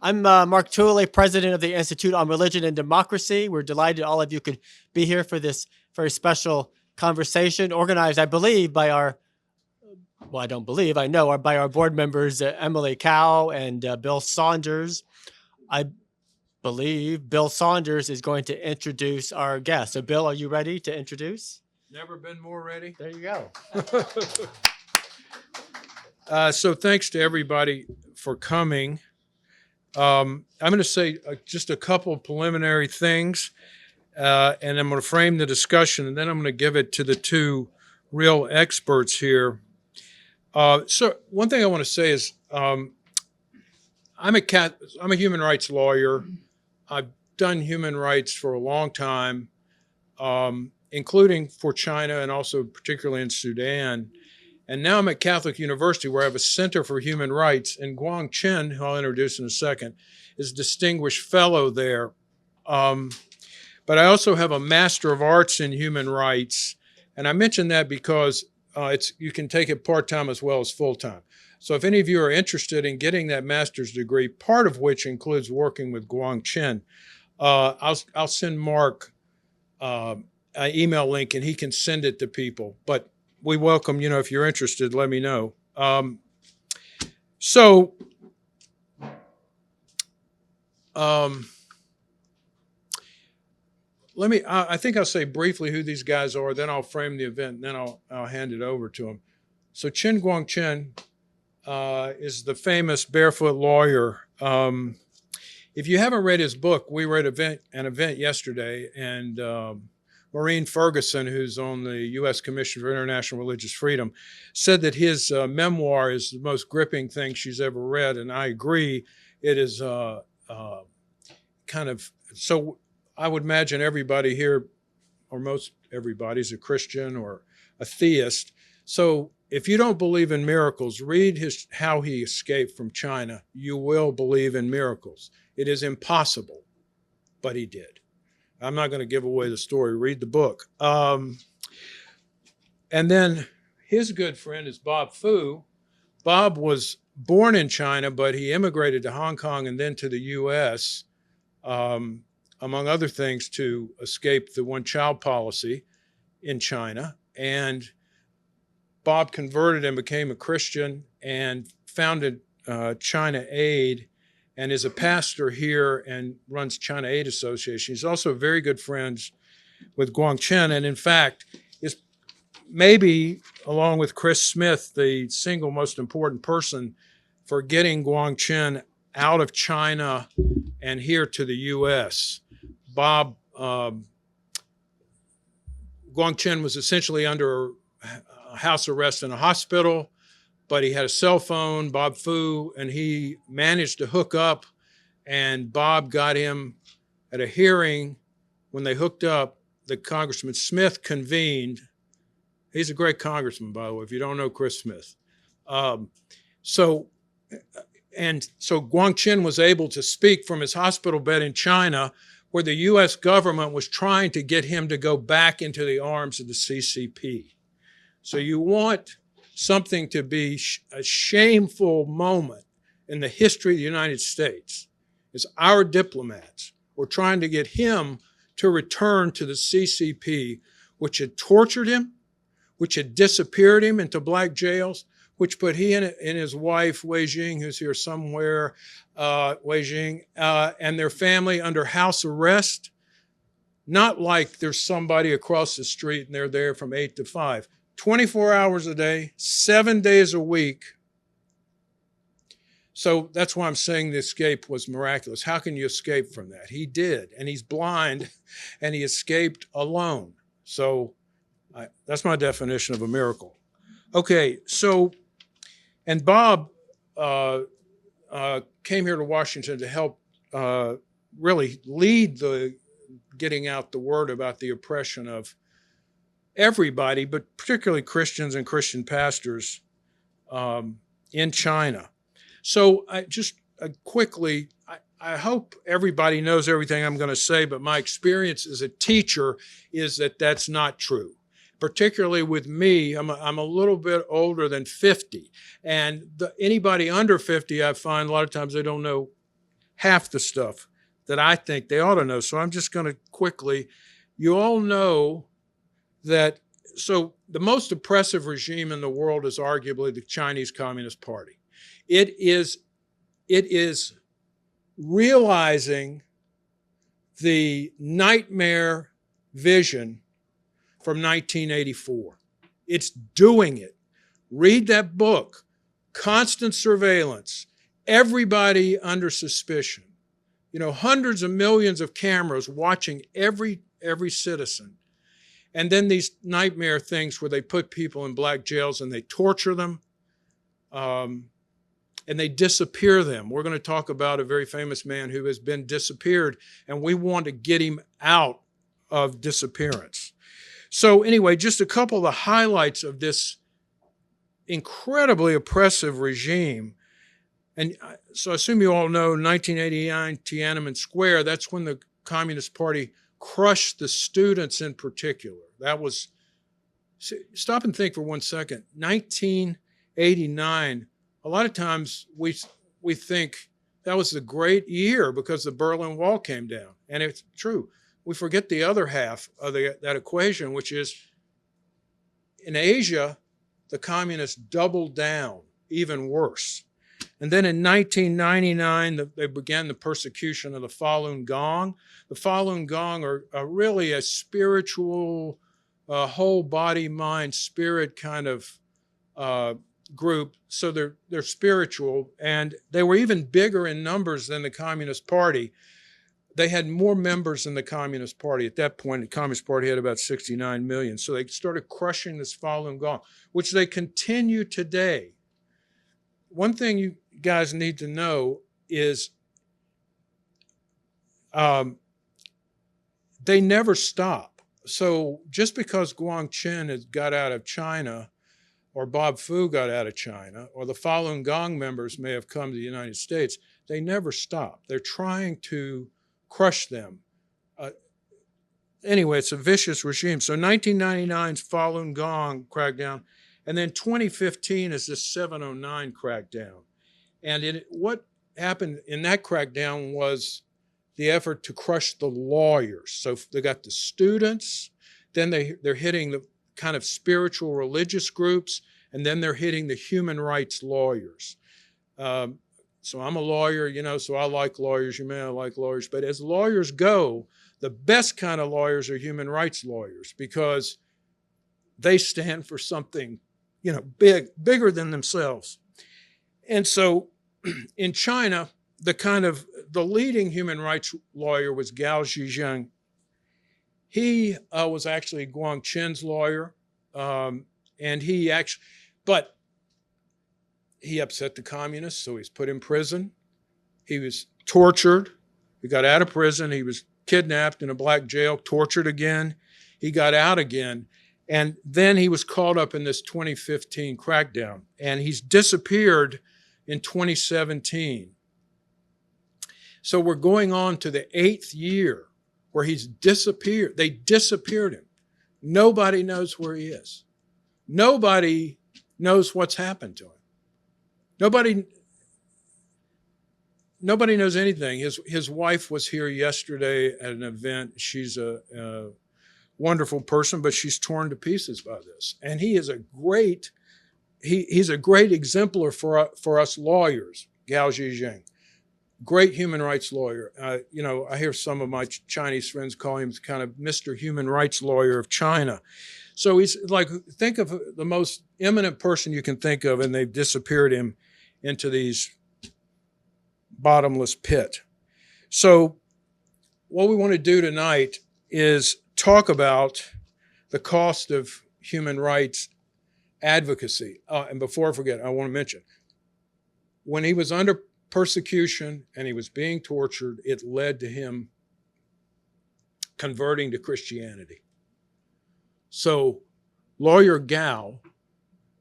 I'm Mark Tooley, president of the Institute on Religion and Democracy. We're delighted all of you could be here for this very special conversation organized, I believe, by I don't believe, I know, by our board members, Emily Cow and Bill Saunders. I believe Bill Saunders is going to introduce our guest. So, Bill, are you ready to introduce? Never been more ready. There you go. So thanks to everybody for coming. I'm going to say just a couple of preliminary things, and I'm going to frame the discussion, and then I'm going to give it to the two real experts here. So one thing I want to say is I'm a human rights lawyer. I've done human rights for a long time, including for China and also particularly in Sudan. And now I'm at Catholic University, where I have a Center for Human Rights, and Guangcheng, who I'll introduce in a second, is a distinguished fellow there. But I also have a Master of Arts in Human Rights, and I mention that because you can take it part-time as well as full-time. So if any of you are interested in getting that master's degree, part of which includes working with Guangcheng, I'll send Mark an email link, and he can send it to people. But we welcome, if you're interested, let me know. I think I'll say briefly who these guys are, then I'll frame the event, and then I'll hand it over to them. So Chen Guangcheng is the famous barefoot lawyer. If you haven't read his book, we were at an event yesterday, and Maureen Ferguson, who's on the U.S. Commission for International Religious Freedom, said that his memoir is the most gripping thing she's ever read, and I agree. It is kind of, so I would imagine everybody here, or most everybody, is a Christian or a theist. So if you don't believe in miracles, read how he escaped from China. You will believe in miracles. It is impossible, but he did. I'm not going to give away the story. Read the book. And then his good friend is Bob Fu. Bob was born in China, but he immigrated to Hong Kong and then to the U.S., among other things, to escape the one-child policy in China. And Bob converted and became a Christian and founded ChinaAid, and is a pastor here and runs ChinaAid Association. He's also very good friends with Guangcheng, and in fact, is maybe, along with Chris Smith, the single most important person for getting Guangcheng out of China and here to the U.S. Bob, Guangcheng was essentially under house arrest in a hospital, but he had a cell phone, Bob Fu, and he managed to hook up, and Bob got him at a hearing. When they hooked up, the Congressman Smith convened. He's a great congressman, by the way, if you don't know Chris Smith. So Guangcheng was able to speak from his hospital bed in China, where the U.S. government was trying to get him to go back into the arms of the CCP. So you want something to be a shameful moment in the history of the United States is our diplomats were trying to get him to return to the CCP, which had tortured him, which had disappeared him into black jails, which put he and his wife, Wei Jing, who's here somewhere, Wei Jing, and their family under house arrest. Not like there's somebody across the street and they're there from 8 to 5. 24 hours a day, 7 days a week. So that's why I'm saying the escape was miraculous. How can you escape from that? He did, and he's blind, and he escaped alone. So that's my definition of a miracle. Okay, so, and Bob came here to Washington to help really lead the getting out the word about the oppression of everybody, but particularly Christians and Christian pastors in China. So quickly, I hope everybody knows everything I'm going to say, but my experience as a teacher is that that's not true. Particularly with me, I'm a little bit older than 50. And anybody under 50, I find a lot of times they don't know half the stuff that I think they ought to know. So I'm just going to quickly, you all know that, so the most oppressive regime in the world is arguably the Chinese Communist Party. It is realizing the nightmare vision from 1984. It's doing it. Read that book. Constant surveillance. Everybody under suspicion. You know, hundreds of millions of cameras watching every citizen. And then these nightmare things where they put people in black jails and they torture them. And they disappear them. We're going to talk about a very famous man who has been disappeared, and we want to get him out of disappearance. So anyway, just a couple of the highlights of this incredibly oppressive regime. And so I assume you all know 1989 Tiananmen Square, that's when the Communist Party crushed the students in particular. That was, stop and think for 1 second. 1989, a lot of times we think that was a great year because the Berlin Wall came down. And it's true. We forget the other half of that equation, which is in Asia, the communists doubled down, even worse. And then in 1999, they began the persecution of the Falun Gong. The Falun Gong are really a spiritual, whole body, mind, spirit kind of group. So they're spiritual, and they were even bigger in numbers than the Communist Party. They had more members than the Communist Party. At that point, the Communist Party had about 69 million. So they started crushing this Falun Gong, which they continue today. One thing you guys need to know is they never stop. So just because Guangcheng has got out of China, or Bob Fu got out of China, or the Falun Gong members may have come to the United States, they never stop. They're trying to crush them. Anyway, it's a vicious regime. So 1999's Falun Gong crackdown, and then 2015 is the 709 crackdown. And what happened in that crackdown was the effort to crush the lawyers. So they got the students, then they're hitting the kind of spiritual religious groups, and then they're hitting the human rights lawyers. So I'm a lawyer, you know, so I like lawyers. You may not like lawyers, but as lawyers go, the best kind of lawyers are human rights lawyers because they stand for something, you know, bigger than themselves. And so in China, the leading human rights lawyer was Gao Zhisheng. He was actually Guangcheng's lawyer, and he upset the communists, so he's put in prison. He was tortured. He got out of prison. He was kidnapped in a black jail, tortured again. He got out again. And then he was caught up in this 2015 crackdown, and he's disappeared in 2017. So we're going on to the 8th year where he's disappeared. They disappeared him. Nobody knows where he is. Nobody knows what's happened to him. Nobody knows anything. His wife was here yesterday at an event. She's a wonderful person, but she's torn to pieces by this. And he is he's a great exemplar for us lawyers, Gao Zhisheng. Great human rights lawyer. You know, I hear some of my Chinese friends call him kind of Mr. Human Rights Lawyer of China. So he's like, think of the most eminent person you can think of, and they've disappeared him into these bottomless pit. So what we want to do tonight is talk about the cost of human rights advocacy. And before I forget, I want to mention, when he was under persecution and he was being tortured, it led to him converting to Christianity. So Lawyer Gao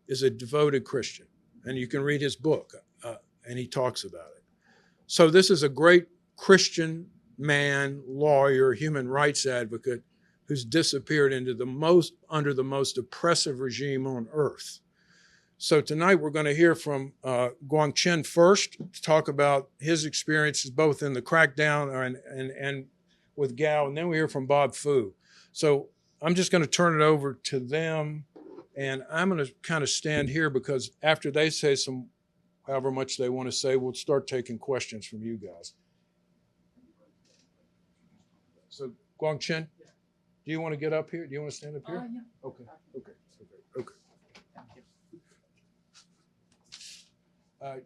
is a devoted Christian, and you can read his book, and he talks about it. So this is a great Christian man, lawyer, human rights advocate who's disappeared under the most oppressive regime on earth. So tonight we're going to hear from Guangcheng first to talk about his experiences both in the crackdown and with Gao, and then we hear from Bob Fu. So I'm just going to turn it over to them, and I'm going to kind of stand here because after they say however much they want to say, we'll start taking questions from you guys. So Guangcheng, do you want to get up here? Do you want to stand up here? Yeah. Okay.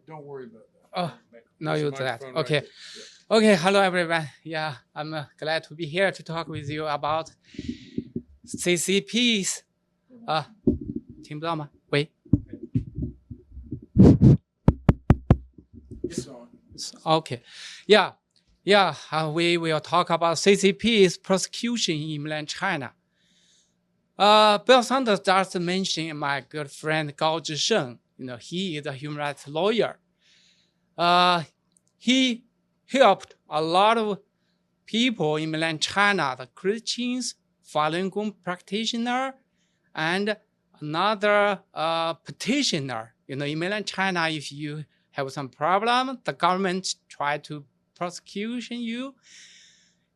Don't worry about that. Oh, no There's a use that. microphone right Okay. there. Okay. Hello, everyone. Yeah, I'm glad to be here to talk with you about CCPs. 听不到吗？喂。 It's on. Okay. Yeah. We will talk about CCP's prosecution in mainland China. Bill Saunders just mentioned my good friend Gao Zhisheng. He is a human rights lawyer. He helped a lot of people in mainland China, the Christians, Falun Gong practitioner, and another petitioner. In mainland China, if you have some problem, the government try to prosecute you.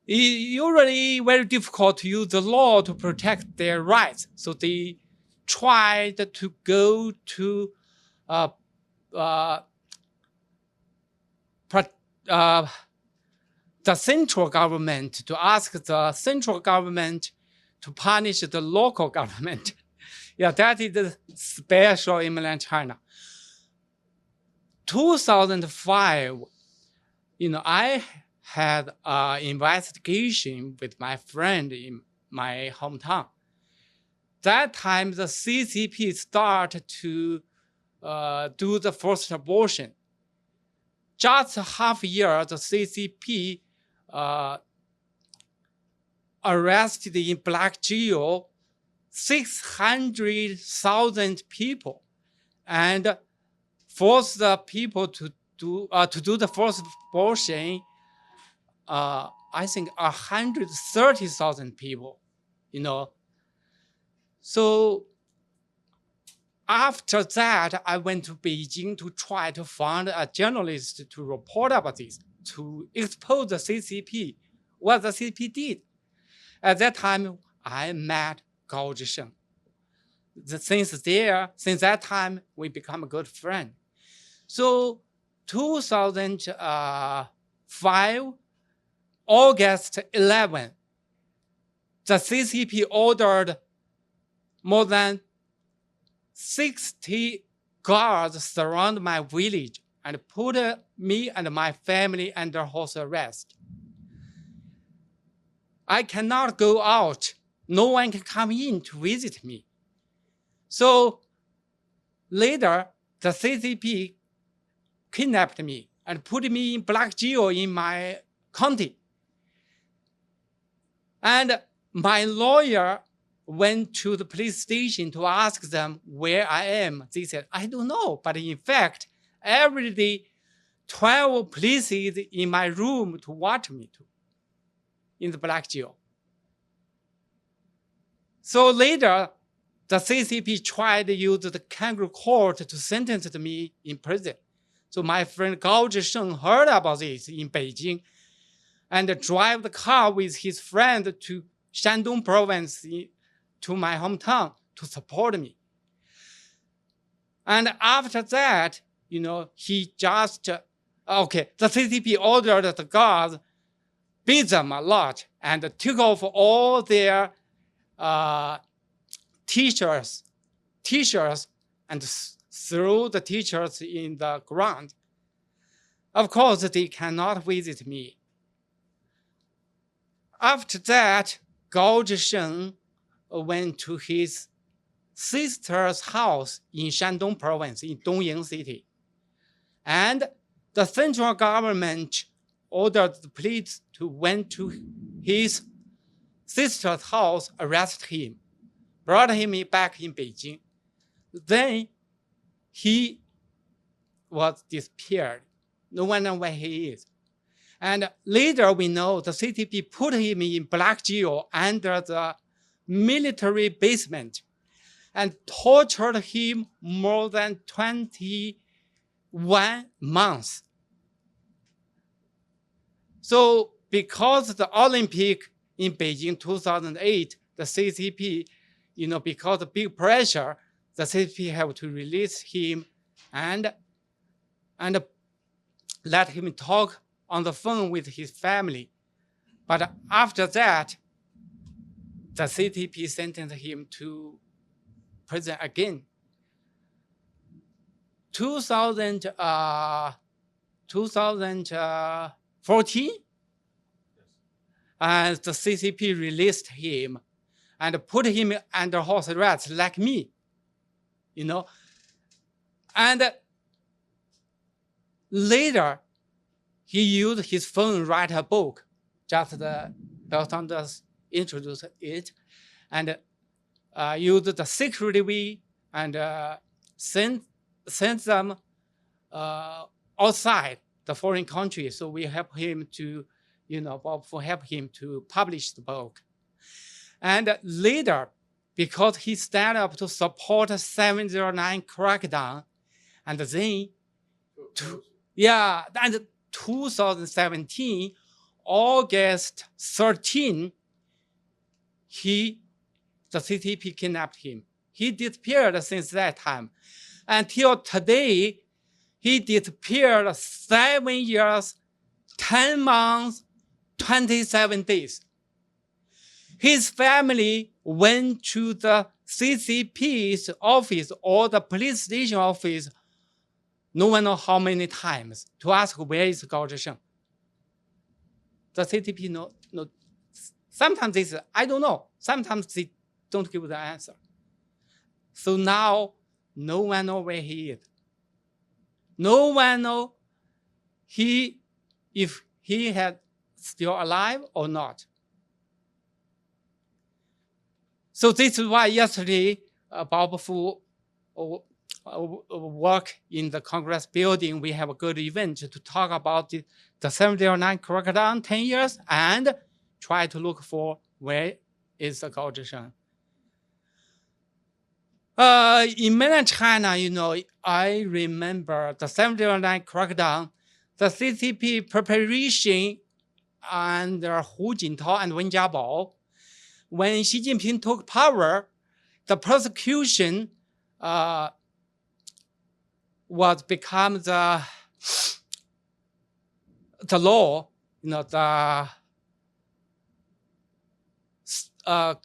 It's usually very difficult to use the law to protect their rights. So they tried to go to the central government to ask the central government to punish the local government. Yeah, that is the special in mainland China. 2005, I had an investigation with my friend in my hometown. That time, the CCP started to do the first abortion. Just half a year, the CCP arrested in black jail 600,000 people and forced the people to do the first abortion. I think 130,000 people. So after that, I went to Beijing to try to find a journalist to report about this, to expose the CCP, what the CCP did. At that time, I met Gao Zhisheng. Since that time, we become a good friend. So 2005, August 11, the CCP ordered more than 60 guards surround my village and put me and my family under house arrest. I cannot go out. No one can come in to visit me. So later, the CCP kidnapped me and put me in black jail in my county. And my lawyer went to the police station to ask them where I am. They said, I don't know. But in fact, every day, 12 police in my room to watch me in the black jail. So later, the CCP tried to use the kangaroo court to sentence me in prison. So my friend Gao Zhisheng heard about this in Beijing and drive the car with his friend to Shandong province to my hometown to support me. And after that, he just, the CCP ordered the guards, beat them a lot, and took off all their t-shirts, and threw the t-shirts in the ground. Of course, they cannot visit me. After that, Gao Zhisheng went to his sister's house in Shandong province, in Dongying city. And the central government ordered the police to went to his sister's house, arrest him, brought him back in Beijing. Then he was disappeared. No one knows where he is. And later we know the CCP put him in black jail under the military basement. and tortured him more than 21 months. So because the Olympic in Beijing 2008, the CCP, because of big pressure, the CCP have to release him and let him talk on the phone with his family. But after that, the CCP sentenced him to prison again. 2014, and the CCP released him and put him under house arrest like me, And later, he used his phone to write a book, just the Saunders introduced it, and used the secret way and sent them outside the foreign country. So we help him to, help him to publish the book. And later, because he stand up to support 709 crackdown, and then, and 2017, August 13, the CCP kidnapped him. He disappeared since that time. Until today, he disappeared 7 years, 10 months, 27 days. His family went to the CCP's office or the police station office, no one knows how many times, to ask where is Gao Zhisheng. The CCP no. Sometimes they say, I don't know. Sometimes they don't give the answer. So now, no one knows where he is. No one knows if he had still alive or not. So this is why yesterday, Bob Fu work in the Congress building. We have a good event to talk about the 709 crackdown 10 years and try to look for where is the Gao Zhisheng. In mainland China, I remember the 709 crackdown, the CCP preparation under Hu Jintao and Wen Jiabao. When Xi Jinping took power, the prosecution was become the law, the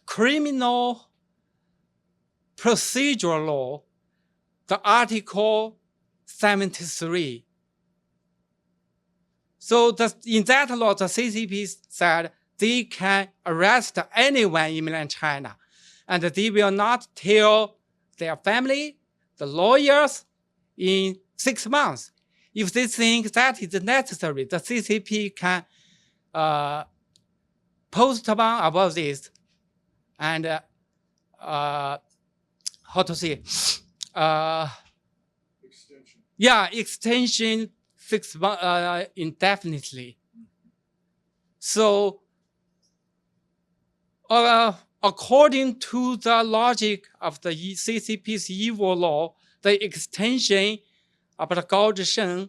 criminal procedural law, the Article 73. So in that law, the CCP said they can arrest anyone in mainland China, and they will not tell their family, the lawyers, in 6 months. If they think that is necessary, the CCP can postpone about this and extension 6 months indefinitely. So according to the logic of the CCP's evil law, the extension of the Gao Zhisheng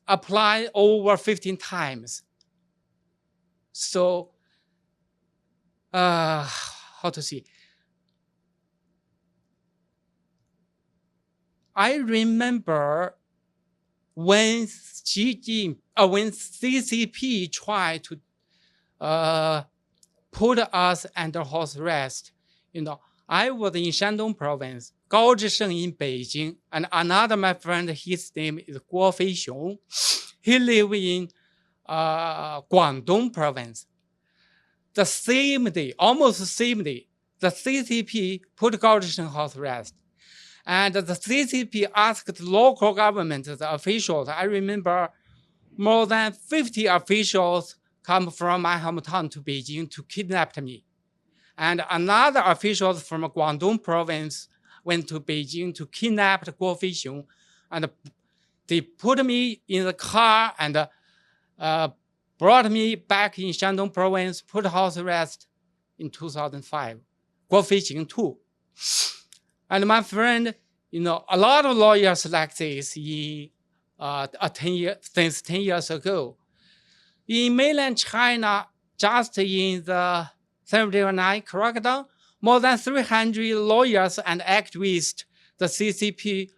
applied over 15 times. So, I remember when when CCP tried to put us under house arrest, I was in Shandong province, Gao Zhisheng in Beijing, and another my friend, his name is Guo Feixiong. He lived in Guangdong province. The same day, almost the same day, the CCP put Gao Zhisheng house arrest. And the CCP asked the local government, the officials, I remember more than 50 officials come from my hometown to Beijing to kidnap me. And another officials from Guangdong province went to Beijing to kidnap Guo Feixiong. And they put me in the car and brought me back in Shandong province, put house arrest in 2005. Guo Feixiong too. And my friend, a lot of lawyers like this since 10 years ago. In mainland China, just in the 79 crackdown, more than 300 lawyers and activists, the CCP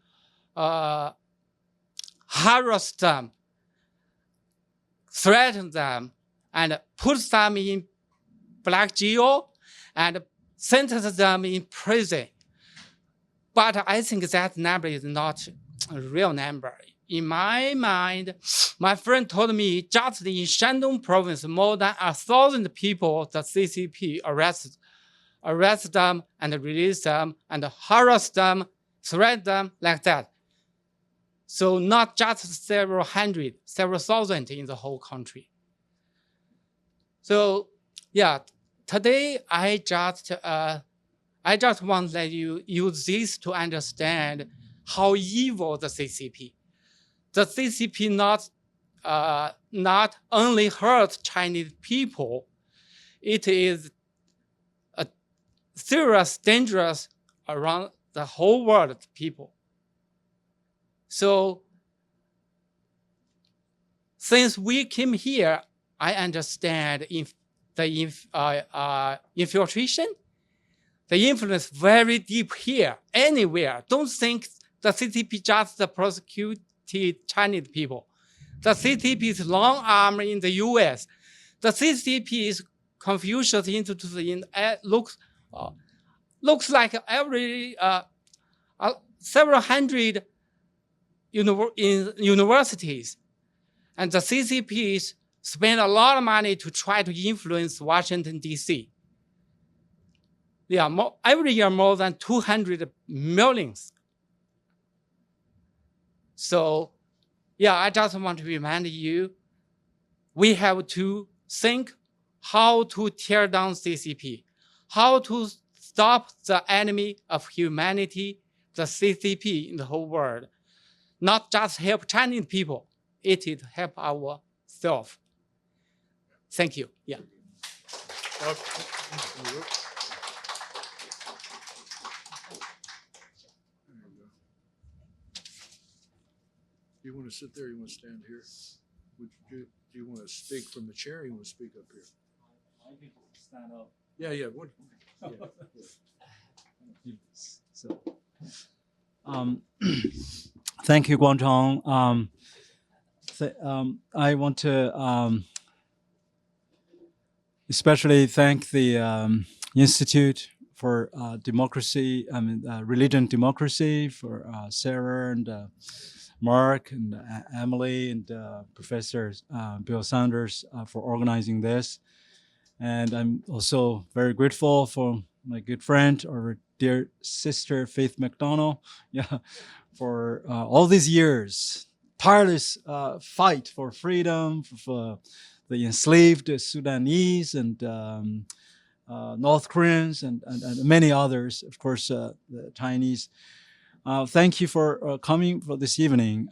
harassed them, threatened them, and put them in black jail and sentenced them in prison. But I think that number is not a real number. In my mind, my friend told me just in Shandong province, more than 1,000 people, the CCP arrest them and release them and harass them, threaten them like that. So not just several hundred, several thousand in the whole country. So yeah, today I just want to let you use this to understand how evil the CCP. The CCP not only hurt Chinese people, it is a serious, dangerous around the whole world people. So since we came here, I understand the infiltration, the influence very deep here, anywhere. Don't think the CCP just prosecuted Chinese people. The CCP is long arm in the US. The CCP is Confucius Institute looks like every several hundred universities. And the CCPs spend a lot of money to try to influence Washington, D.C. Every year more than 200 millions. So, yeah, I just want to remind you, we have to think how to tear down CCP, how to stop the enemy of humanity, the CCP in the whole world. Not just help Chinese people, it is help ourselves. Thank you. Yeah. Do you want to sit there or you want to stand here? Do you want to speak from the chair or you want to speak up here? I can stand up. Yeah. So, thank you, Guangcheng. I want to especially thank the Institute for Religion Democracy, for Sarah and Mark and Emily and Professor Bill Saunders for organizing this. And I'm also very grateful for my good friend, our dear sister, Faith McDonald, for all these years, tireless fight for freedom, for the enslaved Sudanese and North Koreans and many others, of course, the Chinese. Thank you for coming for this evening.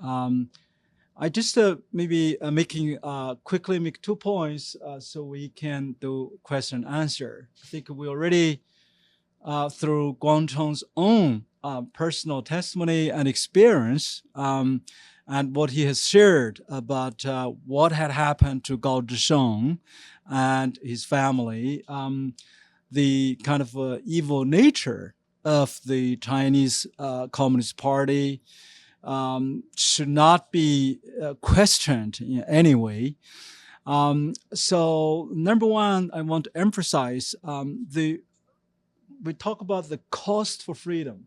I just maybe quickly make 2 points so we can do question and answer. I think we already, through Guangcheng's own personal testimony and experience, and what he has shared about what had happened to Gao Zhisheng and his family, the kind of evil nature of the Chinese Communist Party should not be questioned in any way. So number one, I want to emphasize we talk about the cost for freedom,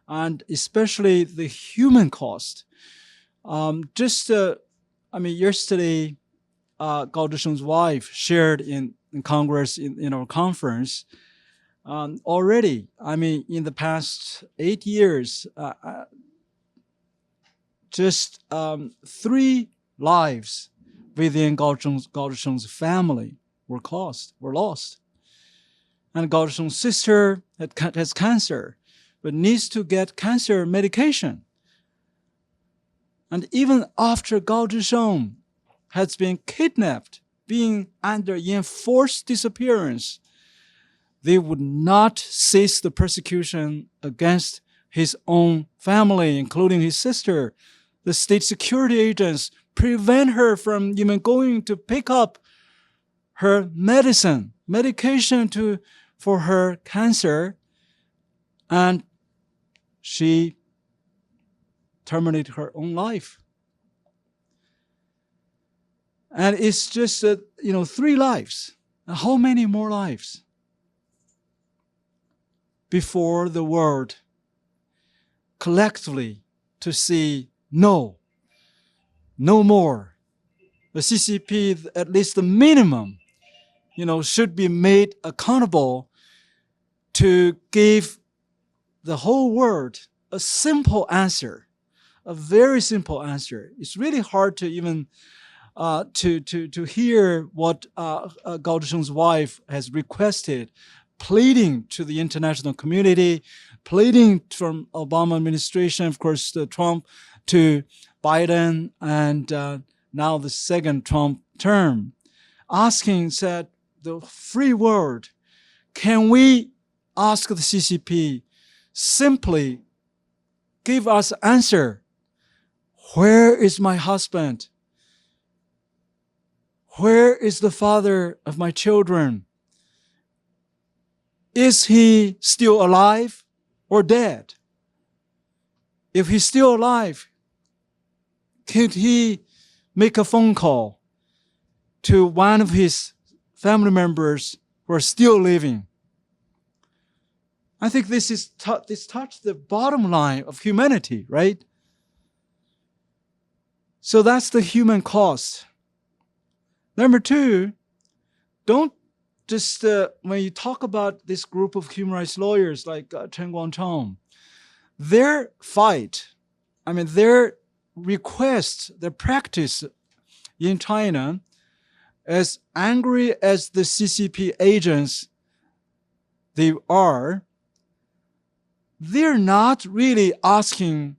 and especially the human cost. Yesterday, Gao Zhisheng's wife shared in Congress in our conference. Already, in the past 8 years, just 3 lives within Gao Zhisheng's family were lost. And Gao Zhisheng's sister has cancer, but needs to get cancer medication. And even after Gao Zhisheng has been kidnapped, being under enforced disappearance, they would not cease the persecution against his own family, including his sister. The state security agents prevent her from even going to pick up her medication for her cancer, and she terminated her own life. And it's just 3 lives. And how many more lives before the world collectively to see no more? The CCP, at least the minimum, should be made accountable to give the whole world a simple answer, a very simple answer. It's really hard to even to hear what Gao Zhisheng's wife has requested, pleading to the international community, pleading from Obama administration, of course, Trump, to Biden, and now the second Trump term, said, the free world, can we ask the CCP simply give us answer? Where is my husband? Where is the father of my children? Is he still alive or dead? If he's still alive, could he make a phone call to one of his family members who are still living? I think this touched the bottom line of humanity, right? So that's the human cost. Number 2, don't just, when you talk about this group of human rights lawyers like Chen Guangcheng, their fight, their request, their practice in China, as angry as the CCP agents they are, they're not really asking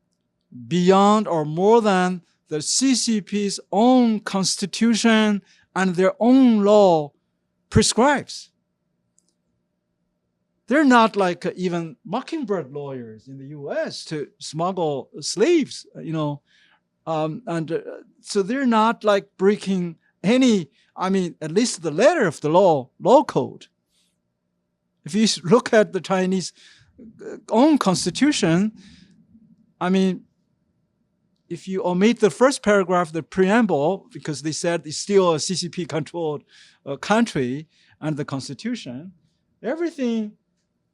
beyond or more than the CCP's own constitution and their own law prescribes. They're not like even mockingbird lawyers in the US to smuggle slaves, so they're not like breaking any, at least the letter of the law code. If you look at the Chinese own constitution, if you omit the first paragraph, the preamble, because they said it's still a CCP-controlled country under the constitution, everything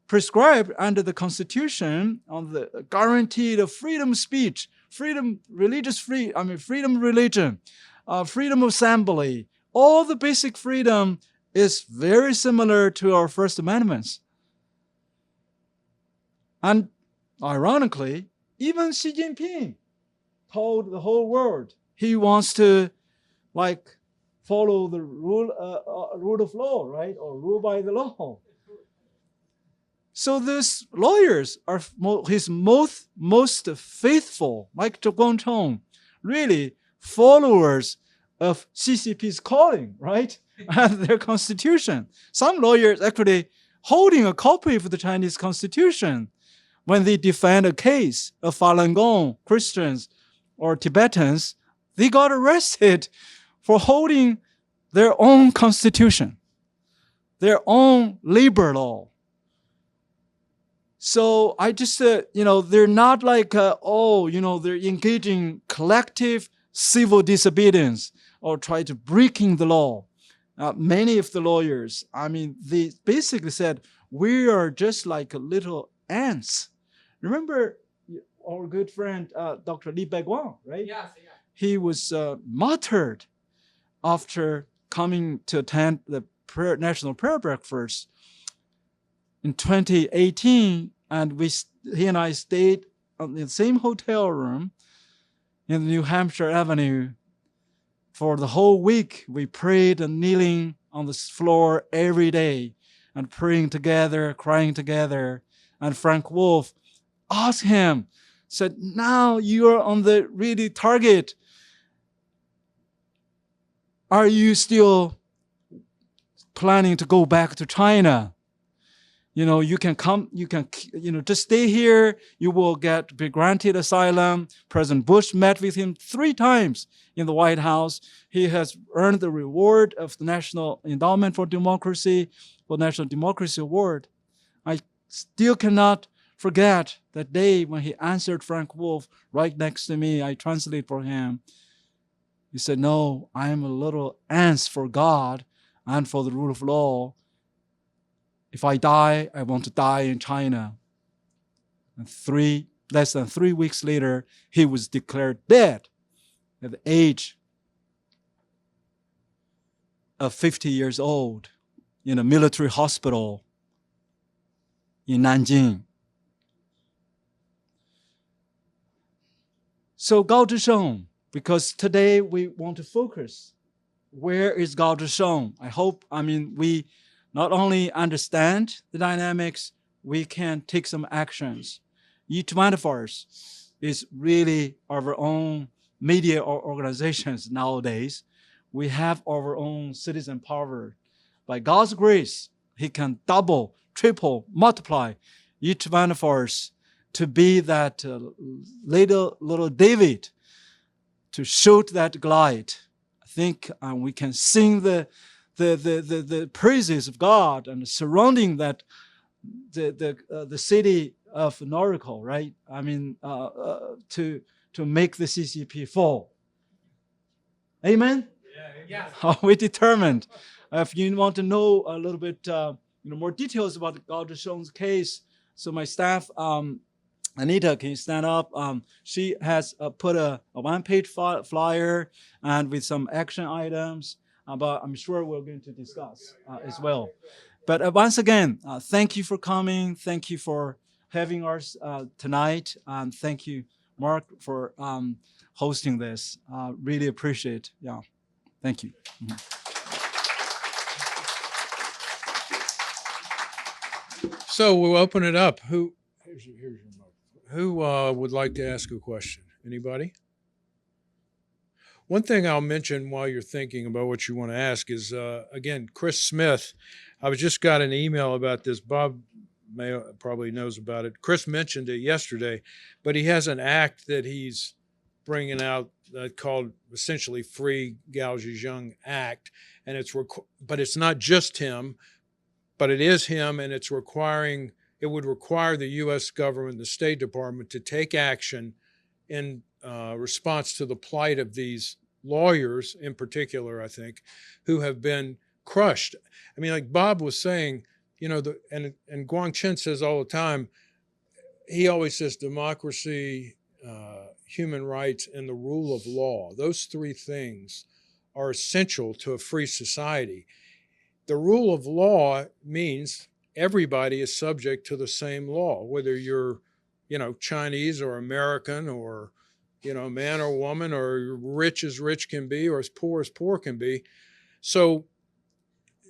prescribed under the constitution on the guaranteed of freedom of speech, freedom of religion, freedom of assembly, all the basic freedom is very similar to our First Amendments. And ironically, even Xi Jinping told the whole world he wants to follow the rule of law, right? Or rule by the law. So these lawyers are his most faithful, like Chen Guangcheng, really followers of CCP's calling, right? And their constitution. Some lawyers actually holding a copy of the Chinese constitution when they defend a case of Falun Gong Christians or Tibetans, they got arrested for holding their own constitution, their own labor law. So I just, they're not like, they're engaging collective civil disobedience or try to breaking the law. Many of the lawyers, they basically said, we are just like little ants. Remember our good friend, Dr. Li Baiguang, right? Yes. He was martyred after coming to attend the National Prayer Breakfast in 2018, and he and I stayed in the same hotel room in New Hampshire Avenue for the whole week. We prayed and kneeling on the floor every day and praying together, crying together. And Frank Wolf asked him, said, now you are on the really target. Are you still planning to go back to China? you can come, just stay here. You will be granted asylum. President Bush met with him 3 times in the White House. He has earned the reward of the National Endowment for Democracy, for National Democracy Award. I still cannot forget that day when he answered Frank Wolf right next to me. I translate for him. He said, "No, I am a little ants for God and for the rule of law. If I die, I want to die in China." And less than 3 weeks later, he was declared dead at the age of 50 years old in a military hospital in Nanjing. So Gao Zhisheng, because today we want to focus, where is Gao Zhisheng? We not only understand the dynamics, we can take some actions. Each one of us is really our own media or organizations nowadays. We have our own citizen power. By God's grace, He can double, triple, multiply each one of us to be that little David, to shoot that glide. I think we can sing the praises of God and surrounding that the city of Noriko, right? To make the CCP fall. Amen. Yeah. We're determined. If you want to know a little bit more details about Gao Zhisheng's case, so my staff, Anita, can you stand up? She has put a one-page flyer and with some action items, but I'm sure we're going to discuss as well. But once again, thank you for coming. Thank you for having us tonight. And thank you, Mark, for hosting this. Really appreciate it. Yeah, thank you. So we'll open it up. Here's your microphone. Who would like to ask a question? Anybody? One thing I'll mention while you're thinking about what you want to ask is, again, Chris Smith. I just got an email about this. Bob probably knows about it. Chris mentioned it yesterday, but he has an act that he's bringing out called essentially Free Gao Zhisheng Act, and but it's not just him, but it is him, and it would require the U.S. government, the State Department, to take action in response to the plight of these lawyers, in particular, I think, who have been crushed. I mean, like Bob was saying, and Guangcheng says all the time, he always says democracy, human rights, and the rule of law. Those 3 things are essential to a free society. The rule of law means everybody is subject to the same law, whether you're, Chinese or American or, man or woman, or rich as rich can be or as poor can be. So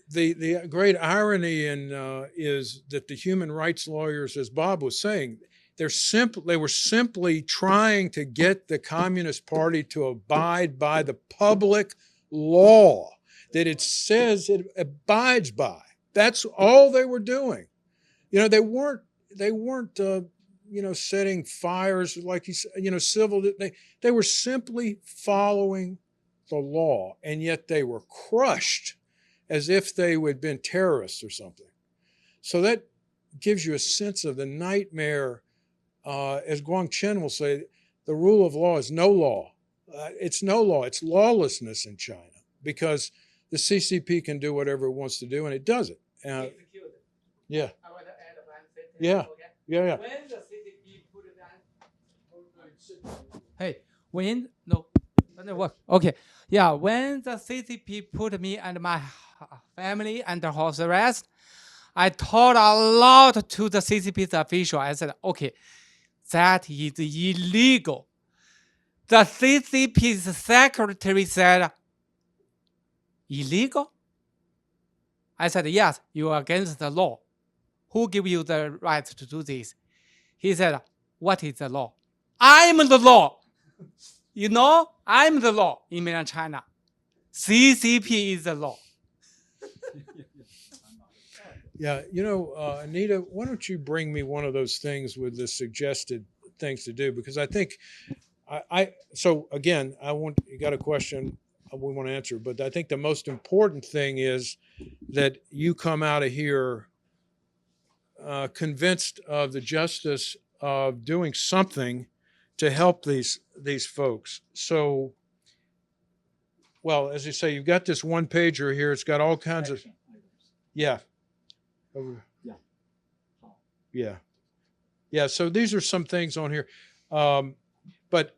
the great irony is that the human rights lawyers, as Bob was saying, they were simply trying to get the Communist Party to abide by the public law that it says it abides by. That's all they were doing. They weren't setting fires like civil. They were simply following the law, and yet they were crushed as if they had been terrorists or something. So that gives you a sense of the nightmare. As Guangcheng will say, the rule of law is no law. It's no law. It's lawlessness in China, because the CCP can do whatever it wants to do, and it does it. Yeah. I want to add one sentence. Yeah. Okay? Yeah. When the CCP put when the CCP put me and my family under house arrest, I told a lot to the CCP's official. I said, okay, that is illegal. The CCP's secretary said, illegal? I said, yes, you are against the law. Who gave you the right to do this? He said, what is the law? I'm the law. I'm the law in mainland China. CCP is the law. Yeah, you know, Anita, why don't you bring me one of those things with the suggested things to do? Because I think so again, you got a question we want to answer, but I think the most important thing is that you come out of here convinced of the justice of doing something to help these folks. So, well, as you say, you've got this one pager here. It's got all kinds of, yeah. Yeah. Yeah. So these are some things on here. But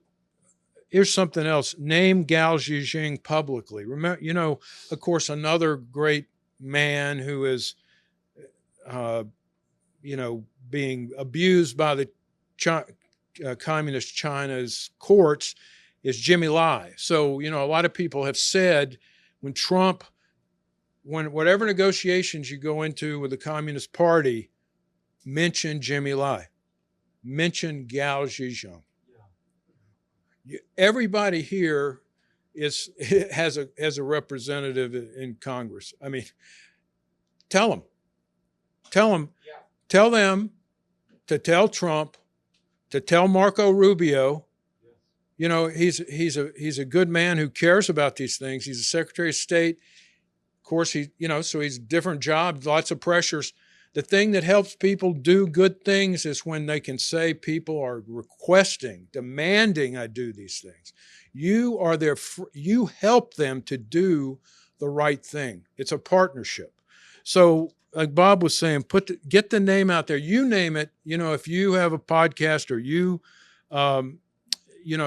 here's something else. Name Gao Zhisheng publicly. Remember, you know, of course, another great man who is, you know, being abused by the communist China's courts is Jimmy Lai. So, you know, a lot of people have said when whatever negotiations you go into with the Communist Party, mention Jimmy Lai, mention Gao Zhisheng. Everybody here has a representative in Congress. I mean, tell them to tell Trump, to tell Marco Rubio. You know, he's a good man who cares about these things. He's a Secretary of State. Of course, so he's different jobs, lots of pressures. The thing that helps people do good things is when they can say people are requesting, demanding I do these things. You are there, you help them to do the right thing. It's a partnership. So like Bob was saying, get the name out there. You name it. You know, if you have a podcast or you,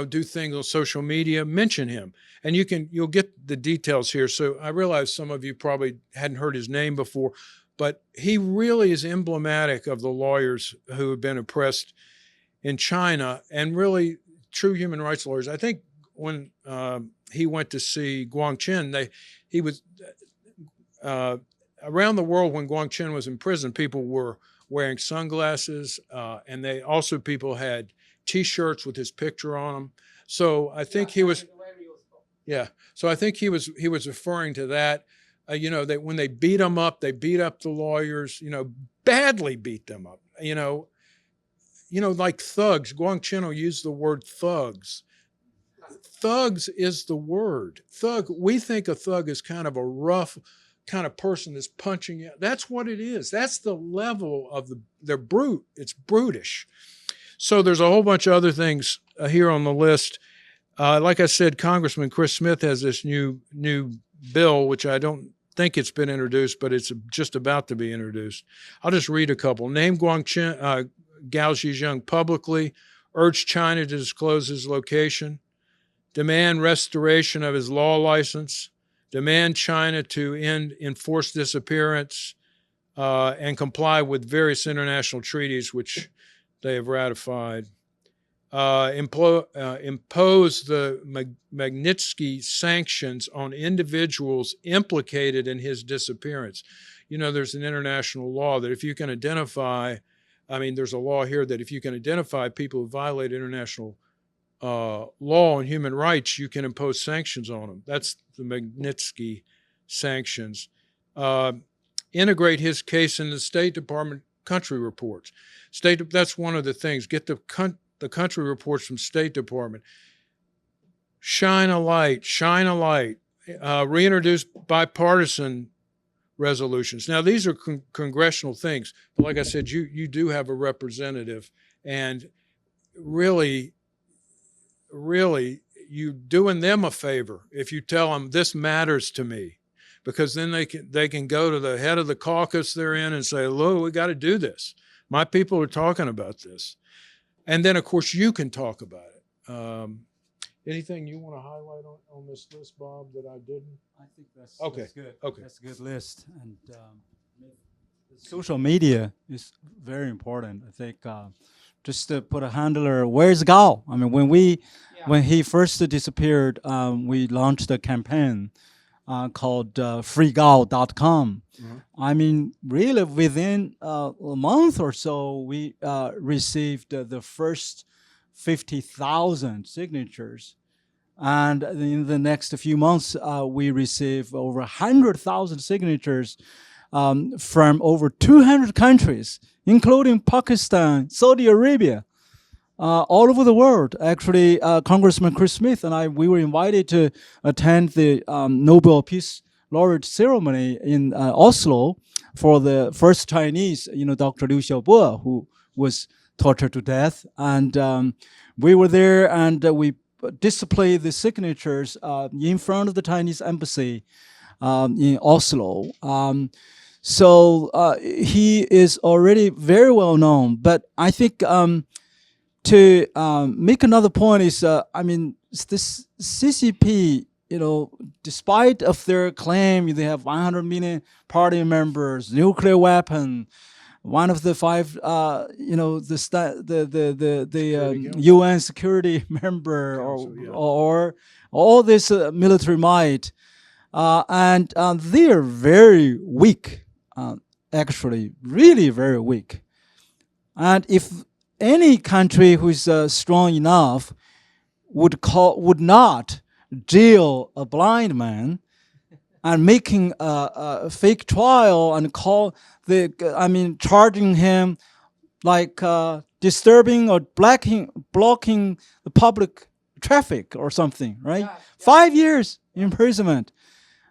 do things on social media, mention him. And you'll get the details here. So I realize some of you probably hadn't heard his name before, but he really is emblematic of the lawyers who have been oppressed in China and really true human rights lawyers. I think when he went to see Guangcheng, he was around the world when Guangcheng was in prison, people were wearing sunglasses, and people had T-shirts with his picture on them. So I think he was, yeah. So I think he was referring to that. That when they beat them up, they beat up the lawyers. Badly beat them up. Like thugs. Guangcheng will use the word thugs. Thugs is the word. Thug. We think a thug is kind of a rough kind of person that's punching you. That's what it is. That's the level of they're brute. It's brutish. So there's a whole bunch of other things here on the list. Like I said, Congressman Chris Smith has this new bill, which I don't think it's been introduced, but it's just about to be introduced. I'll just read a couple. Name Gao Zhisheng publicly, urge China to disclose his location, demand restoration of his law license, demand China to end enforced disappearance, and comply with various international treaties which they have ratified. Impose the Magnitsky sanctions on individuals implicated in his disappearance. There's an international law that if you can identify, there's a law here that if you can identify people who violate international law and human rights, you can impose sanctions on them. That's the Magnitsky sanctions. Integrate his case in the State Department country reports. That's one of the things. Get the country reports from State Department. Shine a light. Reintroduce bipartisan resolutions. Now, these are congressional things, but like I said, you do have a representative, and really, you doing them a favor if you tell them this matters to me, because then they can go to the head of the caucus they're in and say, look, we got to do this. My people are talking about this. And then, of course, you can talk about it. Anything you want to highlight on this list, Bob, that I didn't? I think that's good. Okay. That's a good list. And social media is very important. I think just to put a handler, where's Gao? When he first disappeared, we launched a campaign called freegao.com. Mm-hmm. Really within a month or so, we received the first 50,000 signatures. And in the next few months, we received over 100,000 signatures from over 200 countries, including Pakistan, Saudi Arabia, all over the world. Actually, Congressman Chris Smith and we were invited to attend the Nobel Peace Laureate ceremony in Oslo for the first Chinese, Dr. Liu Xiaobo, who was tortured to death. And we were there, and we displayed the signatures in front of the Chinese embassy in Oslo. So he is already very well known. But I think to make another point is, this CCP, despite of their claim, they have 100 million party members, nuclear weapon, one of the 5, UN security member, or all this military might, and they are very weak, actually, really very weak. And if any country who is strong enough would not jail a blind man and making a fake trial and charging him like disturbing or blocking the public traffic or something, right? Yeah. 5 years imprisonment,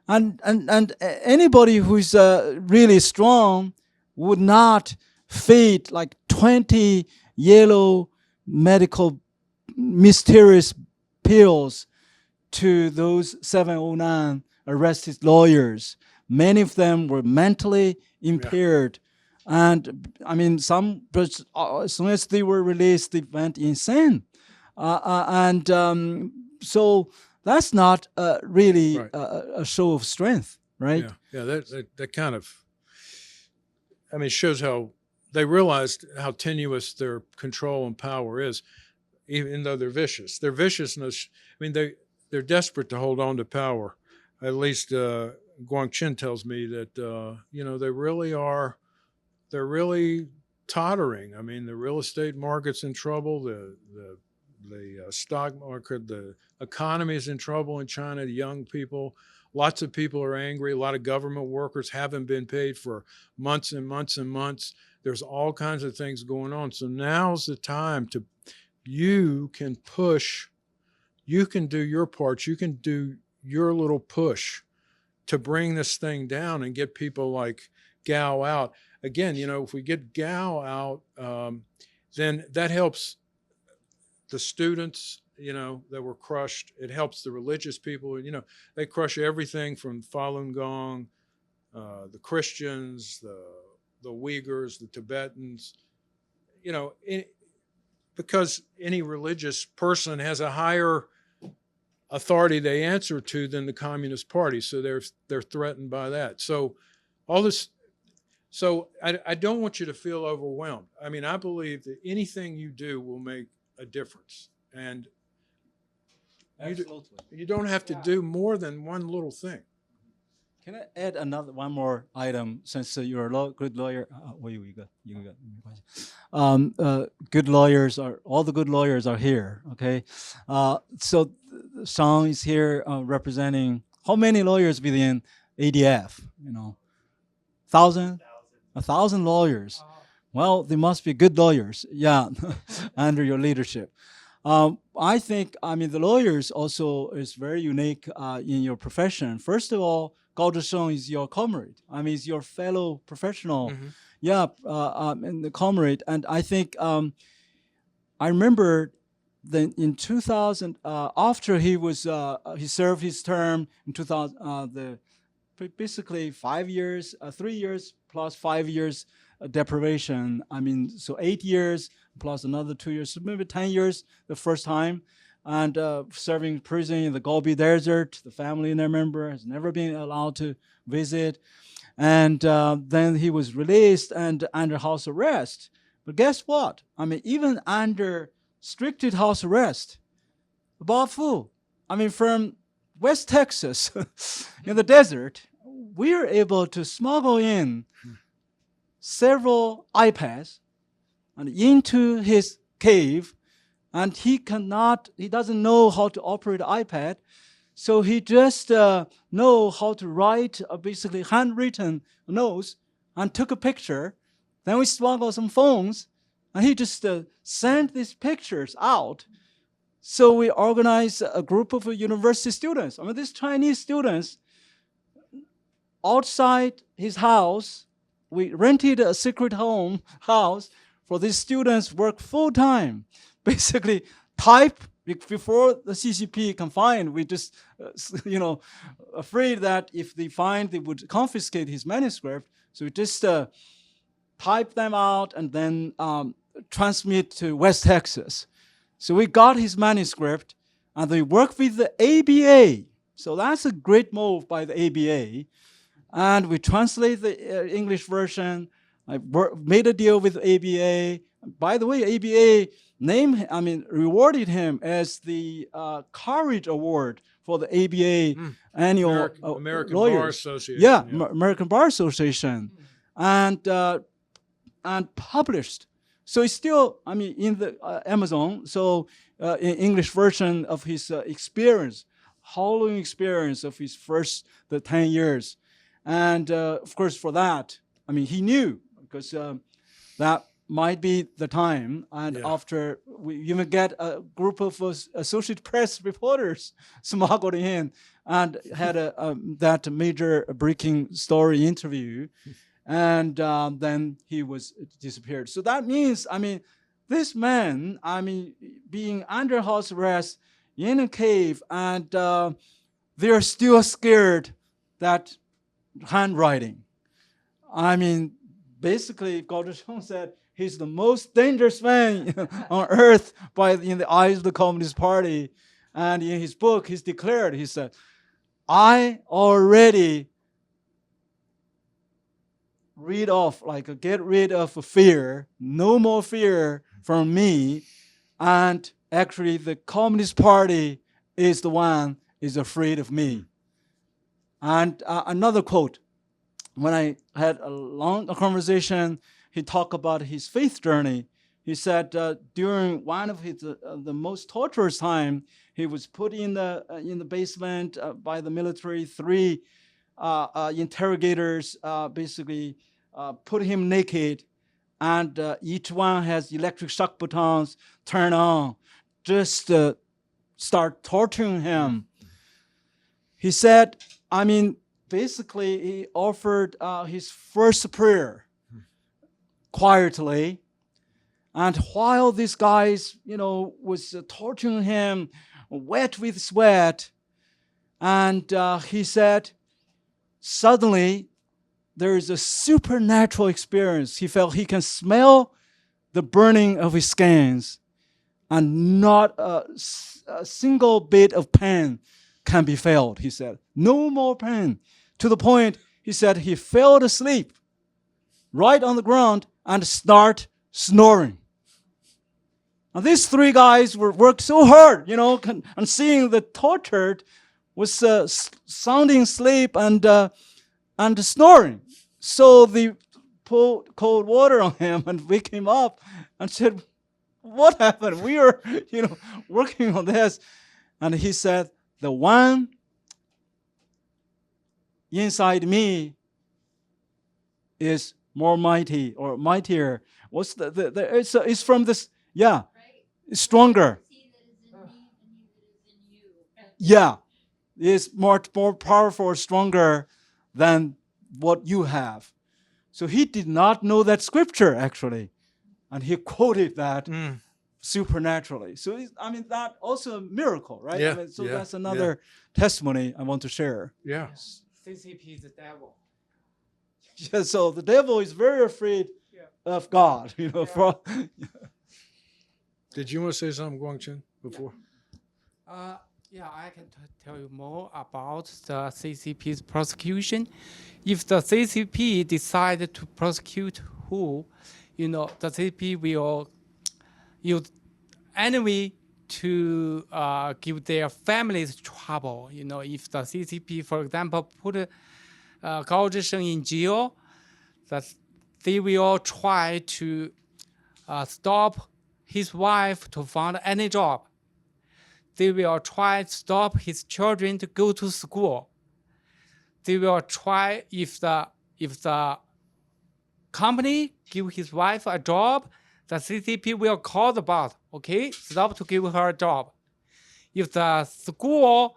and anybody who's really strong would not feed like 20 yellow medical mysterious pills to those 709 arrested lawyers. Many of them were mentally impaired. Yeah. And some, as soon as they were released, they went insane. So that's not really a show of strength, right? Yeah, that kind of, shows how they realized how tenuous their control and power is, even though they're vicious. Their viciousness, they're desperate to hold on to power. At least Guangcheng tells me that, they really are, they're really tottering. The real estate market's in trouble. The stock market, the economy is in trouble in China. The young people, lots of people are angry. A lot of government workers haven't been paid for months and months and months. There's all kinds of things going on. So now's the time you can push, you can do your part, you can do your little push to bring this thing down and get people like Gao out. Again, if we get Gao out, then that helps the students, that were crushed. It helps the religious people. They crush everything from Falun Gong, the Christians, the Uyghurs, the Tibetans, because any religious person has a higher authority they answer to than the Communist Party. So they're threatened by that. So all this, I don't want you to feel overwhelmed. I believe that anything you do will make a difference. And you don't have to do more than one little thing. Can I add one more item, since you're a good lawyer? Good lawyers all the good lawyers are here. Okay, so Sean is here representing how many lawyers within ADF? 1,000, 1,000 lawyers. Well, they must be good lawyers, yeah, under your leadership. I think, the lawyers also is very unique in your profession. First of all, Gao Zhisheng is your comrade. Is your fellow professional. Mm-hmm. Yeah, and the comrade. And I think I remember that in 2000, after he served his term in 2000, basically 5 years, 3 years plus 5 years deprivation. So 8 years plus another 2 years, so maybe 10 years the first time. And serving prison in the Gobi Desert. The family and their member has never been allowed to visit. And then he was released and under house arrest. But guess what? Even under restricted house arrest, about full. From West Texas in the desert, we are able to smuggle in several iPads and into his cave. And he doesn't know how to operate an iPad. So he just know how to write basically handwritten notes and took a picture. Then we smuggled some phones, and he just sent these pictures out. So we organized a group of university students. I mean, these Chinese students, outside his house, we rented a secret house for these students, work full time. Basically, type before the CCP can find. We just, afraid that if they find, they would confiscate his manuscript. So we just type them out and then transmit to West Texas. So we got his manuscript, and we worked with the ABA. So that's a great move by the ABA. And we translate the English version. I made a deal with ABA. By the way, ABA rewarded him as the Courage Award for the ABA annual American lawyers. Bar Association. Yeah, American Bar Association, and published. So it's still, in the Amazon. So in English version of his experience, howling experience of his the 10 years. And of course, for that, he knew, because that might be the time. And after we even get a group of Associated Press reporters smuggled in and had that major breaking story interview, and then he was disappeared. So that means, this man, being under house arrest in a cave, and they're still scared that handwriting. Basically, Gao Zhisheng said he's the most dangerous man on earth in the eyes of the Communist Party. And in his book, he said, I already get rid of fear, no more fear from me. And actually, the Communist Party is the one is afraid of me. And another quote, when I had a long conversation, he talked about his faith journey. He said during one of his the most torturous time, he was put in the basement by the military. 3 interrogators basically put him naked, and each one has electric shock buttons turn on, just start torturing him. He said, basically, he offered his first prayer quietly. And while these guys, was torturing him, wet with sweat, and he said, suddenly, there is a supernatural experience. He felt he can smell the burning of his skins, and not a single bit of pain can be felt, he said. No more pain. To the point, he said, he fell asleep right on the ground and start snoring. And these 3 guys worked so hard, and seeing the tortured was sounding sleep and snoring. So they poured cold water on him and wake him up and said, what happened? We are, working on this. And he said, the one inside me is more mighty or mightier. What's it's from this, right. Stronger. Yeah, it's more powerful, stronger than what you have. So he did not know that scripture, actually. And he quoted that supernaturally. So, that also a miracle, right? Yeah, that's another testimony I want to share. Yeah. CCP is the devil. Yeah, so the devil is very afraid of God, Did you want to say something, Guangcheng, before? I can tell you more about the CCP's prosecution. If the CCP decided to prosecute who, the CCP will use enemy to give their families trouble. If the CCP, for example, put Gao Zhisheng in jail, that they will try to stop his wife to find any job. they will try to stop his children to go to school. They will try, if the company give his wife a job, the CCP will call the boss, okay, stop to give her a job. If the school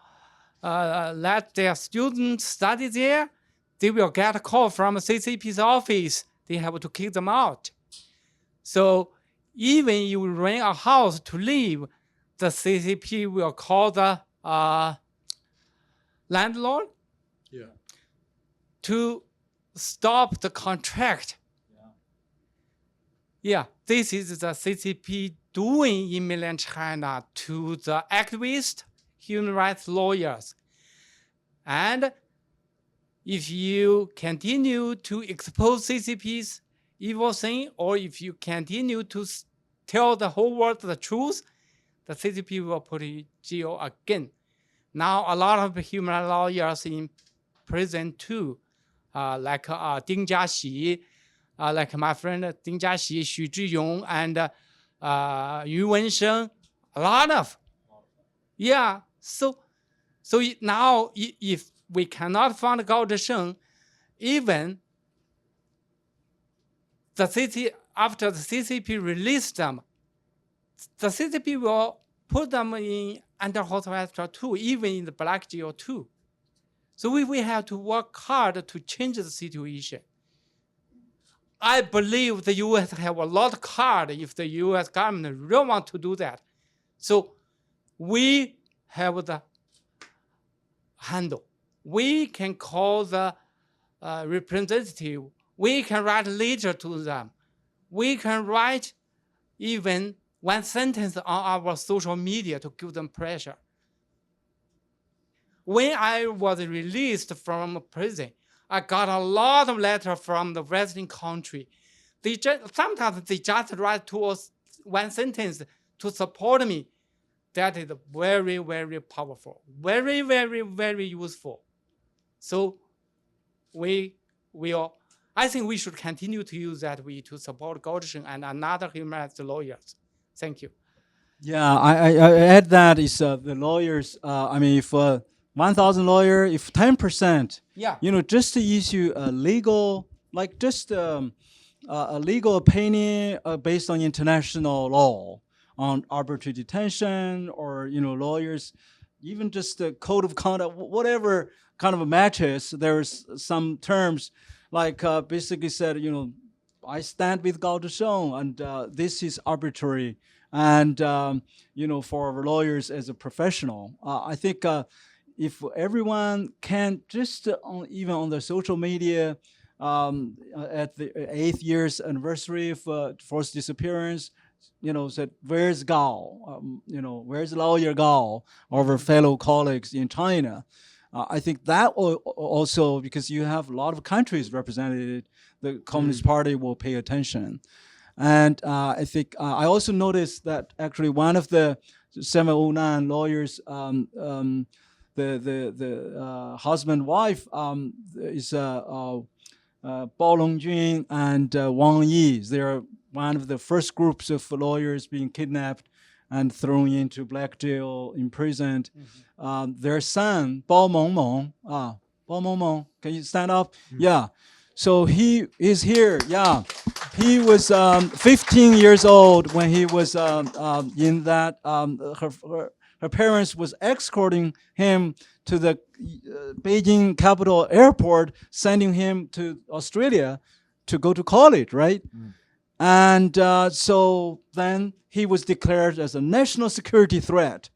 let their students study there, they will get a call from CCP's office. They have to kick them out. So even you rent a house to live, the CCP will call the landlord Yeah. to stop the contract. Yeah, this is the CCP doing in mainland China to the activists, human rights lawyers. And if you continue to expose CCP's evil thing, or if you continue to tell the whole world the truth, the CCP will put you in jail again. Now, a lot of human rights lawyers in prison too, like Ding Jiaxi, like my friend Ding Jiaxi, Xu Zhiyong, and Yu Wensheng, a lot of. Yeah, so now if we cannot find Gao Zhisheng, even after the CCP released them, the CCP will put them in under house arrest too, even in the black jail too. So we have to work hard to change the situation. I believe the U.S. have a lot of card if the U.S. government really want to do that. So we have the handle. We can call the representative. We can write a letter to them. We can write even one sentence on our social media to give them pressure. When I was released from prison, I got a lot of letters from the Western country. Sometimes they just write one sentence to support me. That is very, very powerful, very, very, very useful. So I think we should continue to use that way to support Gao Zhisheng and another human rights lawyers. Thank you. Yeah, I add that is the lawyers. I mean, if 1,000 lawyer, if 10%, Yeah. just to issue a legal, like just a legal opinion based on international law on arbitrary detention, or lawyers, even just the code of conduct, whatever kind of a matches. There's some terms like basically said, I stand with Gao Zhisheng, and this is arbitrary. And for our lawyers as a professional, I think if everyone can just even on the social media at the 8th year's anniversary of forced disappearance, said, where's Gao? Where's lawyer Gao? Our fellow colleagues in China. I think that also, because you have a lot of countries represented, the Communist Party will pay attention. And I think I also noticed that actually one of the 709 lawyers, the husband wife is Bao Longjun and Wang Yi. They are one of the first groups of lawyers being kidnapped and thrown into black jail, imprisoned. Their son, Bao Mengmeng, Bao Mengmeng, can you stand up? Yeah. So he is here. Yeah. He was 15 years old when he was in that. Her parents was escorting him to the Beijing capital airport, sending him to Australia to go to college, right? And so then he was declared as a national security threat.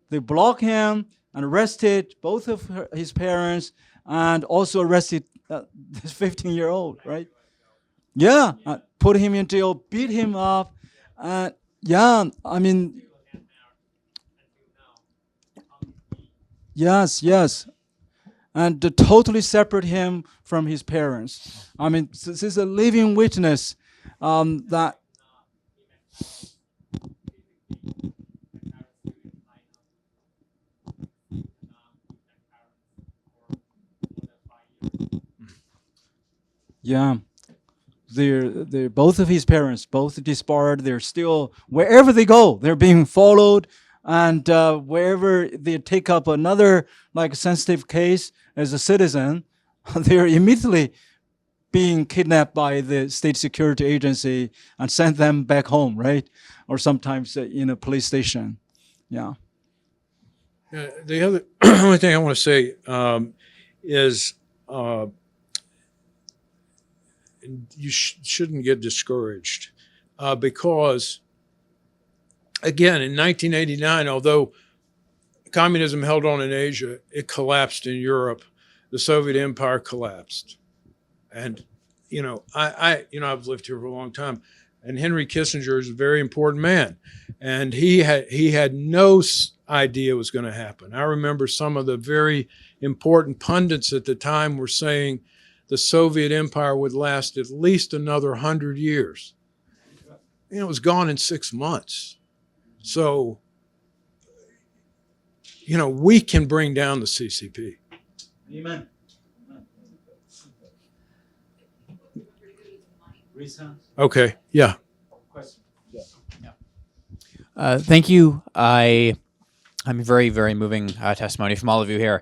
They blocked him and arrested both of his parents, and also arrested this 15-year-old, right? Yeah, put him in jail, beat him up. Yeah, I mean, yes. And to totally separate him from his parents. I mean, this is a living witness that. Yeah. They're both of his parents, both disbarred. They're still, wherever they go, they're being followed. And wherever they take up another like sensitive case as a citizen, they're immediately being kidnapped by the state security agency and sent them back home, right? Or sometimes in a police station. Yeah. The other only thing I want to say is you shouldn't get discouraged because, again, in 1989, although communism held on in Asia, it collapsed in Europe. The Soviet Empire collapsed, and I've lived here for a long time, and Henry Kissinger is a very important man, and he had no idea it was going to happen. I remember some of the very important pundits at the time were saying the Soviet Empire would last at least another 100 years. It was gone in 6 months. So, we can bring down the CCP. Amen. Okay, yeah. Thank you. I'm very, very moving testimony from all of you here.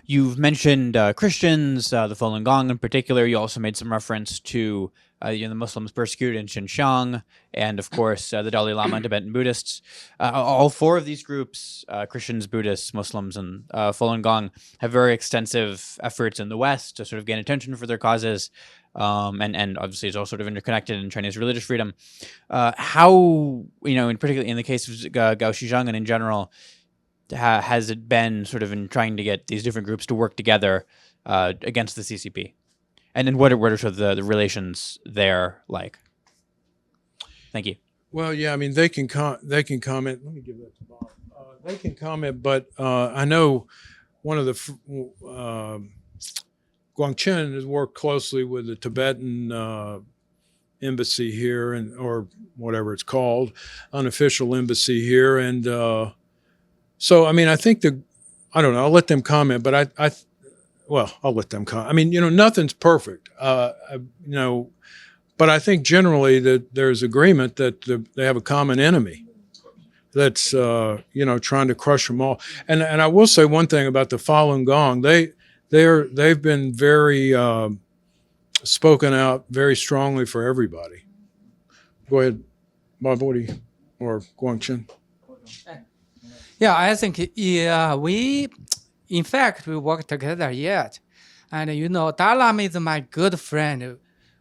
You've mentioned Christians, the Falun Gong in particular. You also made some reference to the Muslims persecuted in Xinjiang, and of course the Dalai Lama and Tibetan Buddhists. All four of these groups, Christians, Buddhists, Muslims, and Falun Gong, have very extensive efforts in the West to sort of gain attention for their causes. And obviously it's all sort of interconnected in Chinese religious freedom. How, in particular in the case of Gao Zhisheng and in general, has it been sort of in trying to get these different groups to work together against the CCP? And then what are sort of the relations there like? Thank you. Well, yeah, I mean, they can comment. Let me give that to Bob. They can comment, but I know one of the Guangcheng has worked closely with the Tibetan embassy here, or whatever it's called, unofficial embassy here, and so I mean, I think I don't know. I'll let them comment, but I'll let them comment. I mean, nothing's perfect, but I think generally that there's agreement that they have a common enemy that's trying to crush them all. And I will say one thing about the Falun Gong. They've been very spoken out very strongly for everybody. Go ahead, Bob, or Guangcheng. Yeah, I think we work together yet. And, Dalai Lama is my good friend.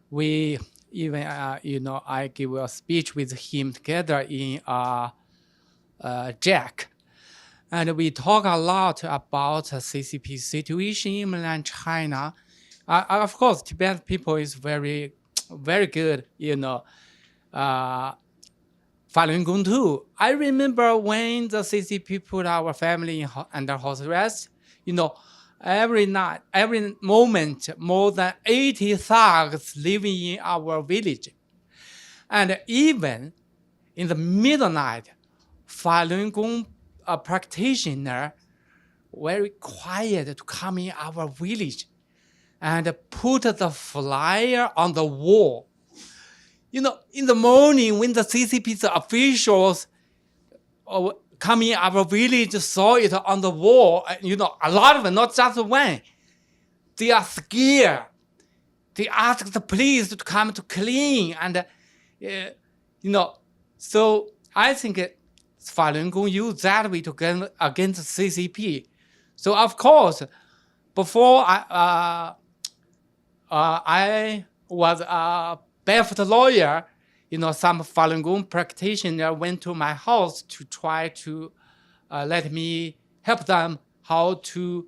We even, I give a speech with him together in Jack. And we talk a lot about the CCP situation in mainland China. Of course, Tibetan people is very, very good, Falun Gong too. I remember when the CCP put our family under house arrest, every night, every moment, more than 80 thugs living in our village. And even in the midnight, Falun Gong practitioner very quiet to come in our village and put the flyer on the wall. In the morning when the CCP's officials come in our village, saw it on the wall, a lot of them, not just one, they are scared. They ask the police to come to clean. And, so I think Falun Gong use that way to get against CCP. So, of course, before I was a Barefoot lawyer, some Falun Gong practitioner went to my house to try to let me help them how to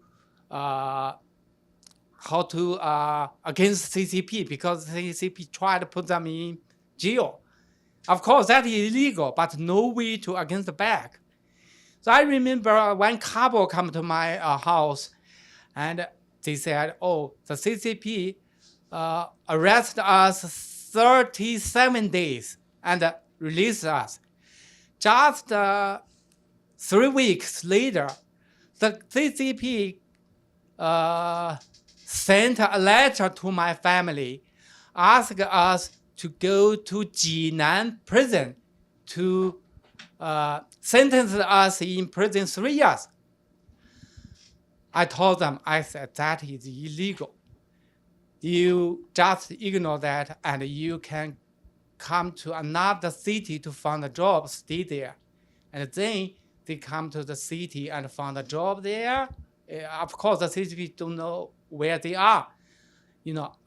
against CCP, because CCP tried to put them in jail. Of course, that is illegal, but no way to against the back. So I remember one couple come to my house, and they said, "Oh, the CCP arrested us 37 days and released us. Just 3 weeks later, the CCP sent a letter to my family, asking us to go to Jinan prison to sentenced us in prison 3 years. I told them, I said, that is illegal. You just ignore that, and you can come to another city to find a job, stay there. And then they come to the city and find a job there. Of course, the CCP don't know where they are.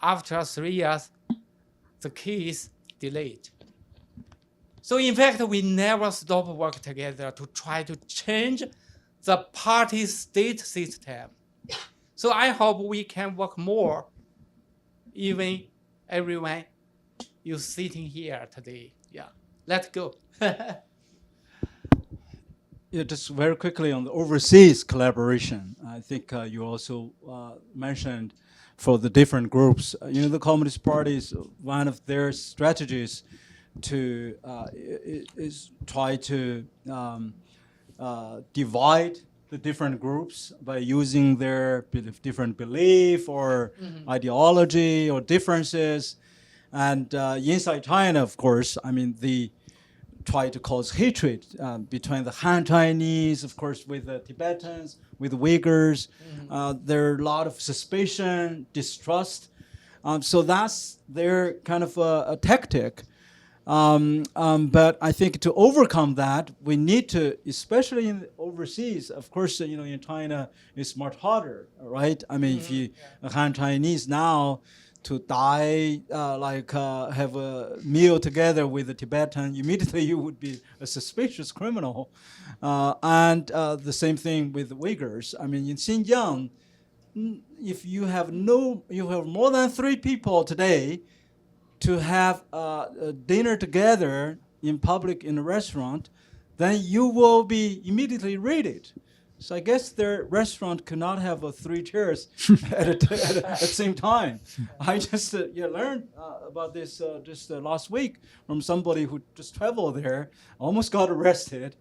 After 3 years, the case delayed. So in fact, we never stop work together to try to change the party-state system. So I hope we can work more, even everyone you sitting here today. Yeah, let's go. Yeah, just very quickly on the overseas collaboration. I think you also mentioned for the different groups. The Communist Party is one of their strategies to is try to divide the different groups by using their different belief or ideology or differences. And inside China, of course, they try to cause hatred between the Han Chinese, of course, with the Tibetans, with the Uyghurs. There are a lot of suspicion, distrust. So that's their kind of a tactic. But I think to overcome that, we need to, especially in overseas, of course, in China, it's much harder, right? If you Han Chinese now, to die, have a meal together with a Tibetan, immediately you would be a suspicious criminal. And the same thing with the Uyghurs. In Xinjiang, if you have more than 3 people today to have a dinner together in public in a restaurant, then you will be immediately raided. So I guess their restaurant cannot have 3 chairs at the same time. I just learned about this just last week from somebody who just traveled there, almost got arrested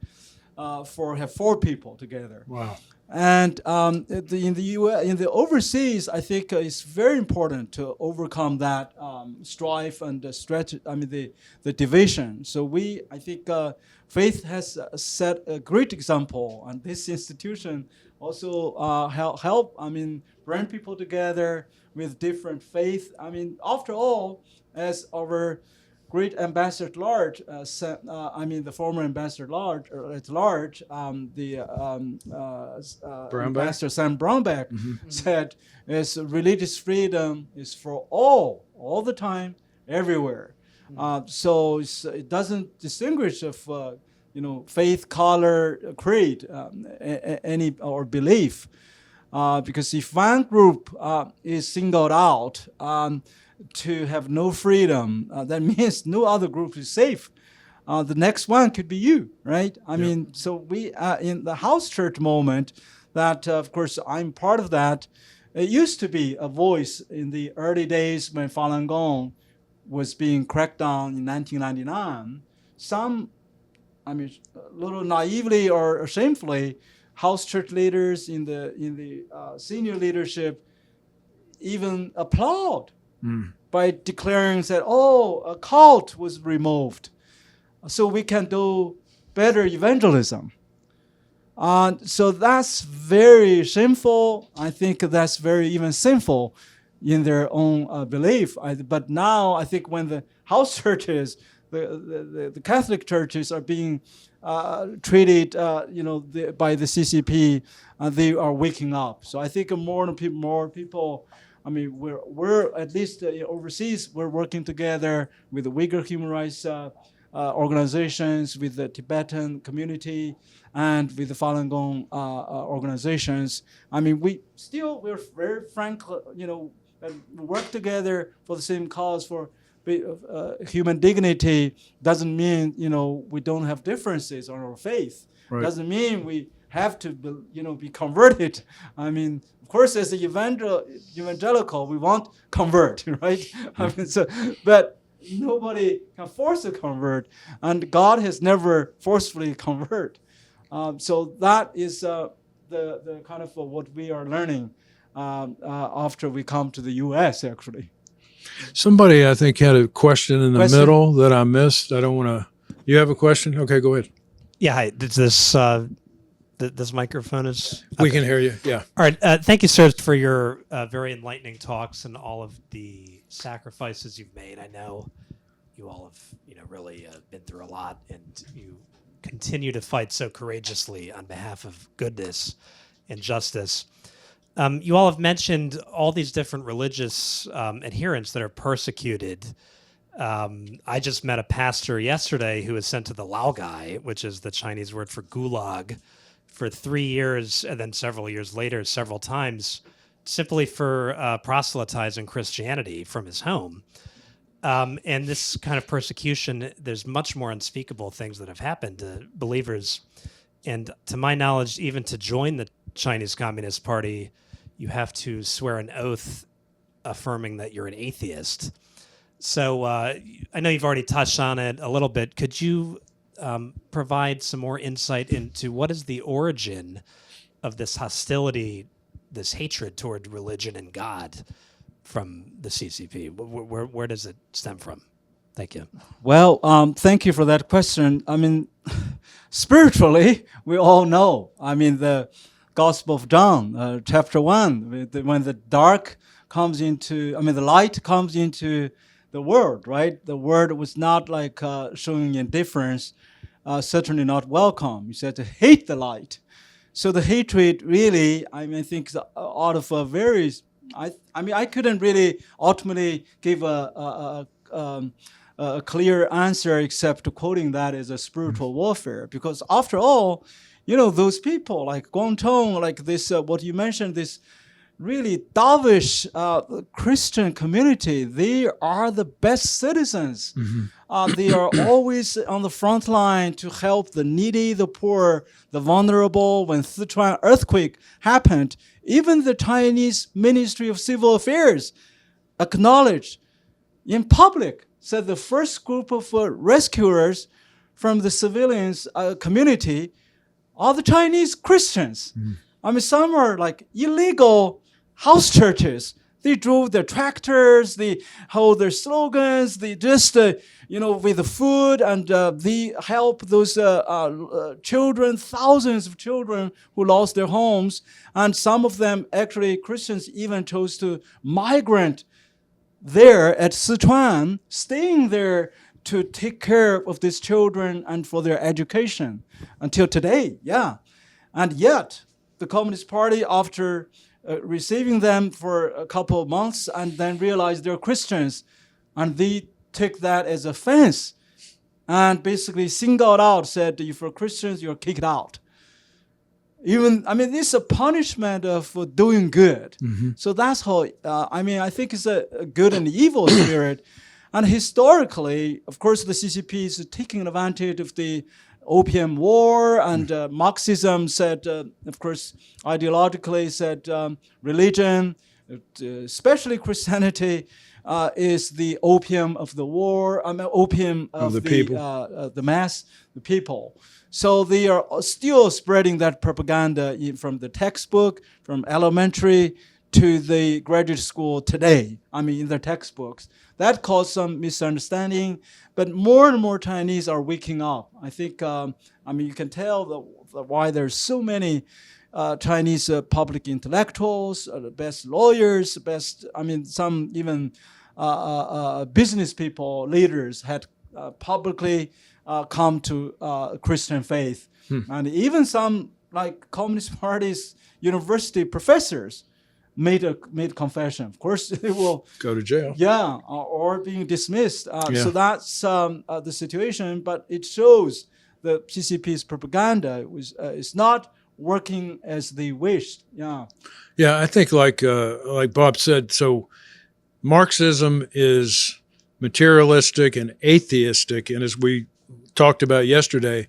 for have 4 people together. Wow. And in the US, in the overseas, I think it's very important to overcome that strife and the division. So I think Faith has set a great example, and this institution also help. Bring people together with different faith. After all, as our great ambassador at large, the former ambassador at large, Ambassador Sam Brownback said, is religious freedom is for all the time, everywhere. So it doesn't distinguish of faith, color, creed, any or belief, because if one group is singled out to have no freedom, that means no other group is safe. The next one could be you, right? So we in the house church moment, that of course I'm part of that. It used to be a voice in the early days when Falun Gong was being cracked down in 1999. Some, a little naively or shamefully, house church leaders in the senior leadership even applaud by declaring that, a cult was removed, so we can do better evangelism. So that's very shameful. I think that's very even sinful in their own belief. But now I think when the house churches, the Catholic churches are being treated, by the CCP, they are waking up. So I think more people. We're at least overseas. We're working together with the Uyghur human rights organizations, with the Tibetan community, and with the Falun Gong organizations. We're very frank, and work together for the same cause for human dignity. Doesn't mean we don't have differences on our faith. Right. Doesn't mean we have to be converted. Of course, as an evangelical, we won't convert, right? But nobody can force a convert, and God has never forcefully convert. So that is the kind of what we are learning after we come to the U.S. actually. Somebody, I think, had a question in the middle that I missed. I don't want to. You have a question? Okay, go ahead. Yeah, hi. This microphone is. We can hear you. Yeah. All right. Thank you, sir, for your very enlightening talks and all of the sacrifices you've made. I know you all have, really been through a lot, and you continue to fight so courageously on behalf of goodness and justice. You all have mentioned all these different religious adherents that are persecuted. I just met a pastor yesterday who was sent to the Laogai, which is the Chinese word for gulag, for 3 years, and then several years later, several times, simply for proselytizing Christianity from his home. And this kind of persecution, there's much more unspeakable things that have happened to believers. And to my knowledge, even to join the Chinese Communist Party, you have to swear an oath affirming that you're an atheist. So I know you've already touched on it a little bit. Could you provide some more insight into what is the origin of this hostility, this hatred toward religion and God from the CCP? Where does it stem from? Thank you. Well, thank you for that question. I mean, spiritually, we all know. I mean, the Gospel of John, chapter 1, when the dark comes into, the light comes into the world, right? The word was not like showing indifference, certainly not welcome. He said to hate the light. So the hatred really, I think, is out of a very, I couldn't really ultimately give a clear answer except quoting that as a spiritual warfare. Because after all, those people like Guangcheng, like this, what you mentioned, this really dovish Christian community, they are the best citizens. Mm-hmm. They are always on the front line to help the needy, the poor, the vulnerable. When Sichuan earthquake happened, even the Chinese Ministry of Civil Affairs acknowledged in public, said the first group of rescuers from the civilians community are the Chinese Christians. Mm. Some are like illegal house churches. They drove their tractors, they hold their slogans, they just, with the food, and they help those children, thousands of children who lost their homes. And some of them, actually, Christians even chose to migrate there at Sichuan, staying there to take care of these children and for their education until today, yeah. And yet, the Communist Party, after receiving them for a couple of months and then realized they're Christians, and they take that as offense and basically singled out, said, if you're Christians, you're kicked out. Even, this is a punishment for doing good. Mm-hmm. So that's how, I think it's a good and evil spirit. And historically, of course, the CCP is taking advantage of the Opium War, and Marxism said, of course, ideologically said religion, especially Christianity, is the opium of the war, opium of the people, the mass, the people. So they are still spreading that propaganda from the textbook, from elementary to the graduate school today, in their textbooks. That caused some misunderstanding, but more and more Chinese are waking up. I think, you can tell why there's so many Chinese public intellectuals, the best lawyers, some even business people, leaders had publicly come to Christian faith. And even some, like Communist Party's university professors, made confession. Of course, they will go to jail. Yeah, or being dismissed. So that's the situation. But it shows the CCP's propaganda is not working as they wished. Yeah. Yeah, I think like Bob said. So Marxism is materialistic and atheistic, and as we talked about yesterday,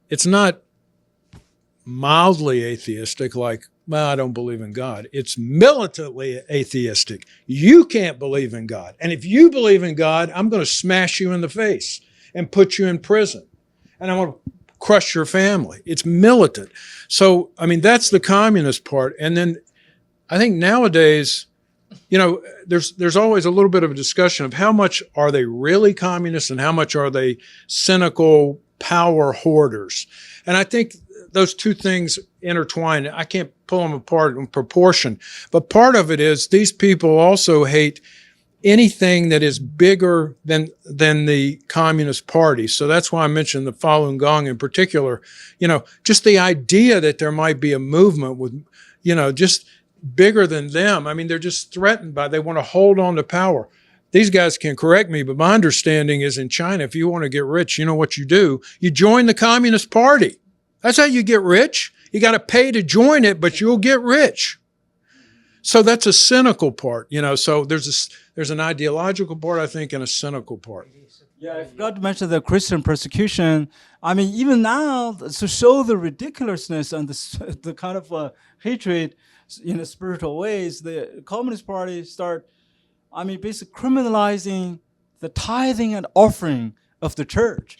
it's not mildly atheistic like, well, I don't believe in God. It's militantly atheistic. You can't believe in God. And if you believe in God, I'm going to smash you in the face and put you in prison. And I'm going to crush your family. It's militant. So, that's the communist part. And then I think nowadays, there's always a little bit of a discussion of how much are they really communists and how much are they cynical power hoarders. And I think those two things intertwine. I can't pull them apart in proportion, but part of it is these people also hate anything that is bigger than the Communist Party. So that's why I mentioned the Falun Gong in particular. Just the idea that there might be a movement with, just bigger than them. I mean, they're just threatened by, they want to hold on to power. These guys can correct me, but my understanding is in China, if you want to get rich, you know what you do? You join the Communist Party. That's how you get rich. You got to pay to join it, but you'll get rich. So that's a cynical part, so there's an ideological part, I think, and a cynical part. Yeah, I forgot to mention the Christian persecution. I mean, even now, to show the ridiculousness and the kind of hatred in a spiritual ways, the Communist Party basically criminalizing the tithing and offering of the church.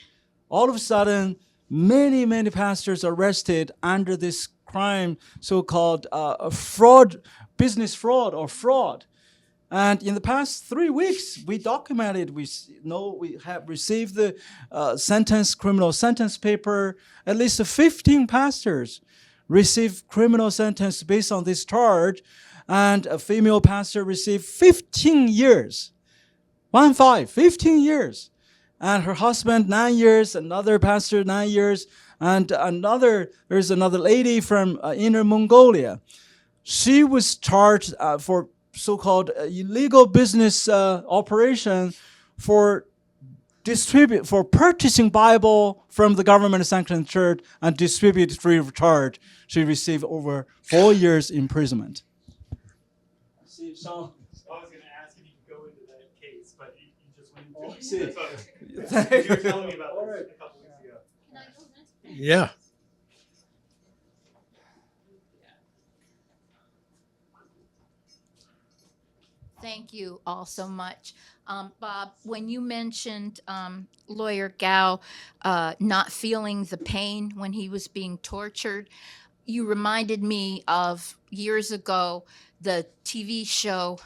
All of a sudden, many, many pastors arrested under this crime, so-called business fraud or fraud. And in the past 3 weeks, we documented, we have received the criminal sentence paper. At least 15 pastors received criminal sentence based on this charge. And a female pastor received 15 years. 15 years. And her husband, 9 years, another pastor, 9 years, and there's another lady from Inner Mongolia. She was charged for so-called illegal business operation for purchasing Bible from the government-sanctioned church and distribute it free of charge. She received over 4 years imprisonment. See, Sean. I was going to ask if you could go into that case, but you just went into it. See. That's what you were telling me about this a couple weeks ago. Can I go next? Yeah. Thank you all so much. Bob, when you mentioned lawyer Gao not feeling the pain when he was being tortured, you reminded me of years ago, the TV show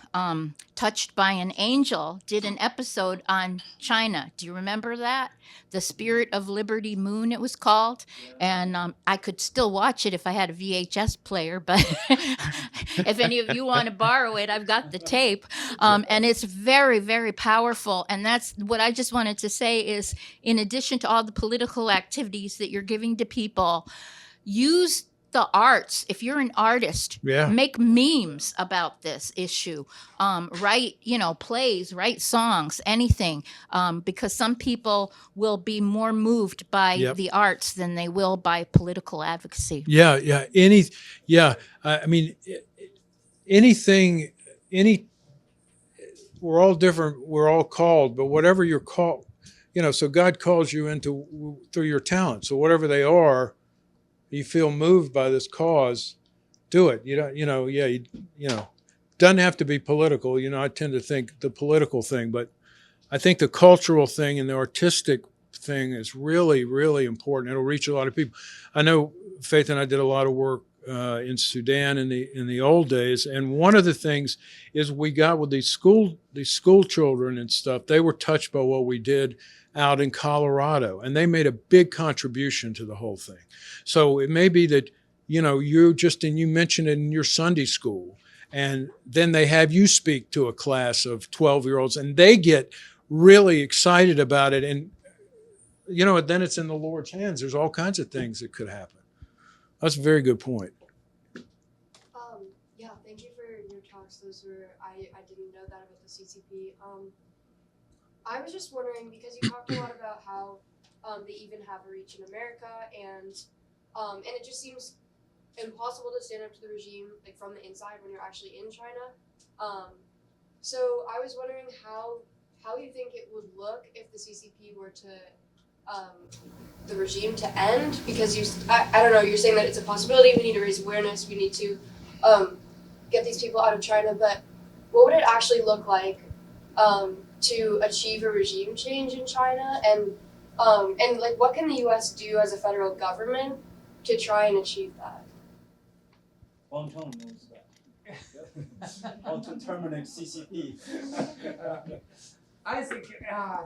Touched by an Angel did an episode on China. Do you remember that? The Spirit of Liberty Moon, it was called. And I could still watch it if I had a VHS player, but if any of you want to borrow it, I've got the tape. And it's very, very powerful. And that's what I just wanted to say is, in addition to all the political activities that you're giving to people, use the arts. If you're an artist, make memes about this issue, write, plays, write songs, anything, because some people will be more moved by the arts than they will by political advocacy. Anything, we're all different, we're all called, but whatever you're called, so God calls you through your talent. So whatever they are, you feel moved by this cause, do it. Doesn't have to be political. I tend to think the political thing, but I think the cultural thing and the artistic thing is really, really important. It'll reach a lot of people. I know Faith and I did a lot of work in Sudan in the old days, and one of the things is we got with these school children and stuff. They were touched by what we did out in Colorado, and they made a big contribution to the whole thing. So it may be that, you mentioned it in your Sunday school, and then they have you speak to a class of 12-year-olds, and they get really excited about it. And, then it's in the Lord's hands. There's all kinds of things that could happen. That's a very good point. Thank you for your talks. I didn't know that about the CCP. I was just wondering, because you talked a lot about how they even have a reach in America, and it just seems impossible to stand up to the regime from the inside when you're actually in China. So I was wondering how you think it would look if the CCP were to the regime to end, because I don't know, you're saying that it's a possibility, we need to raise awareness, we need to get these people out of China, but what would it actually look like to achieve a regime change in China, and what can the U.S. do as a federal government to try and achieve that? Guangcheng knows that. How to terminate CCP. I think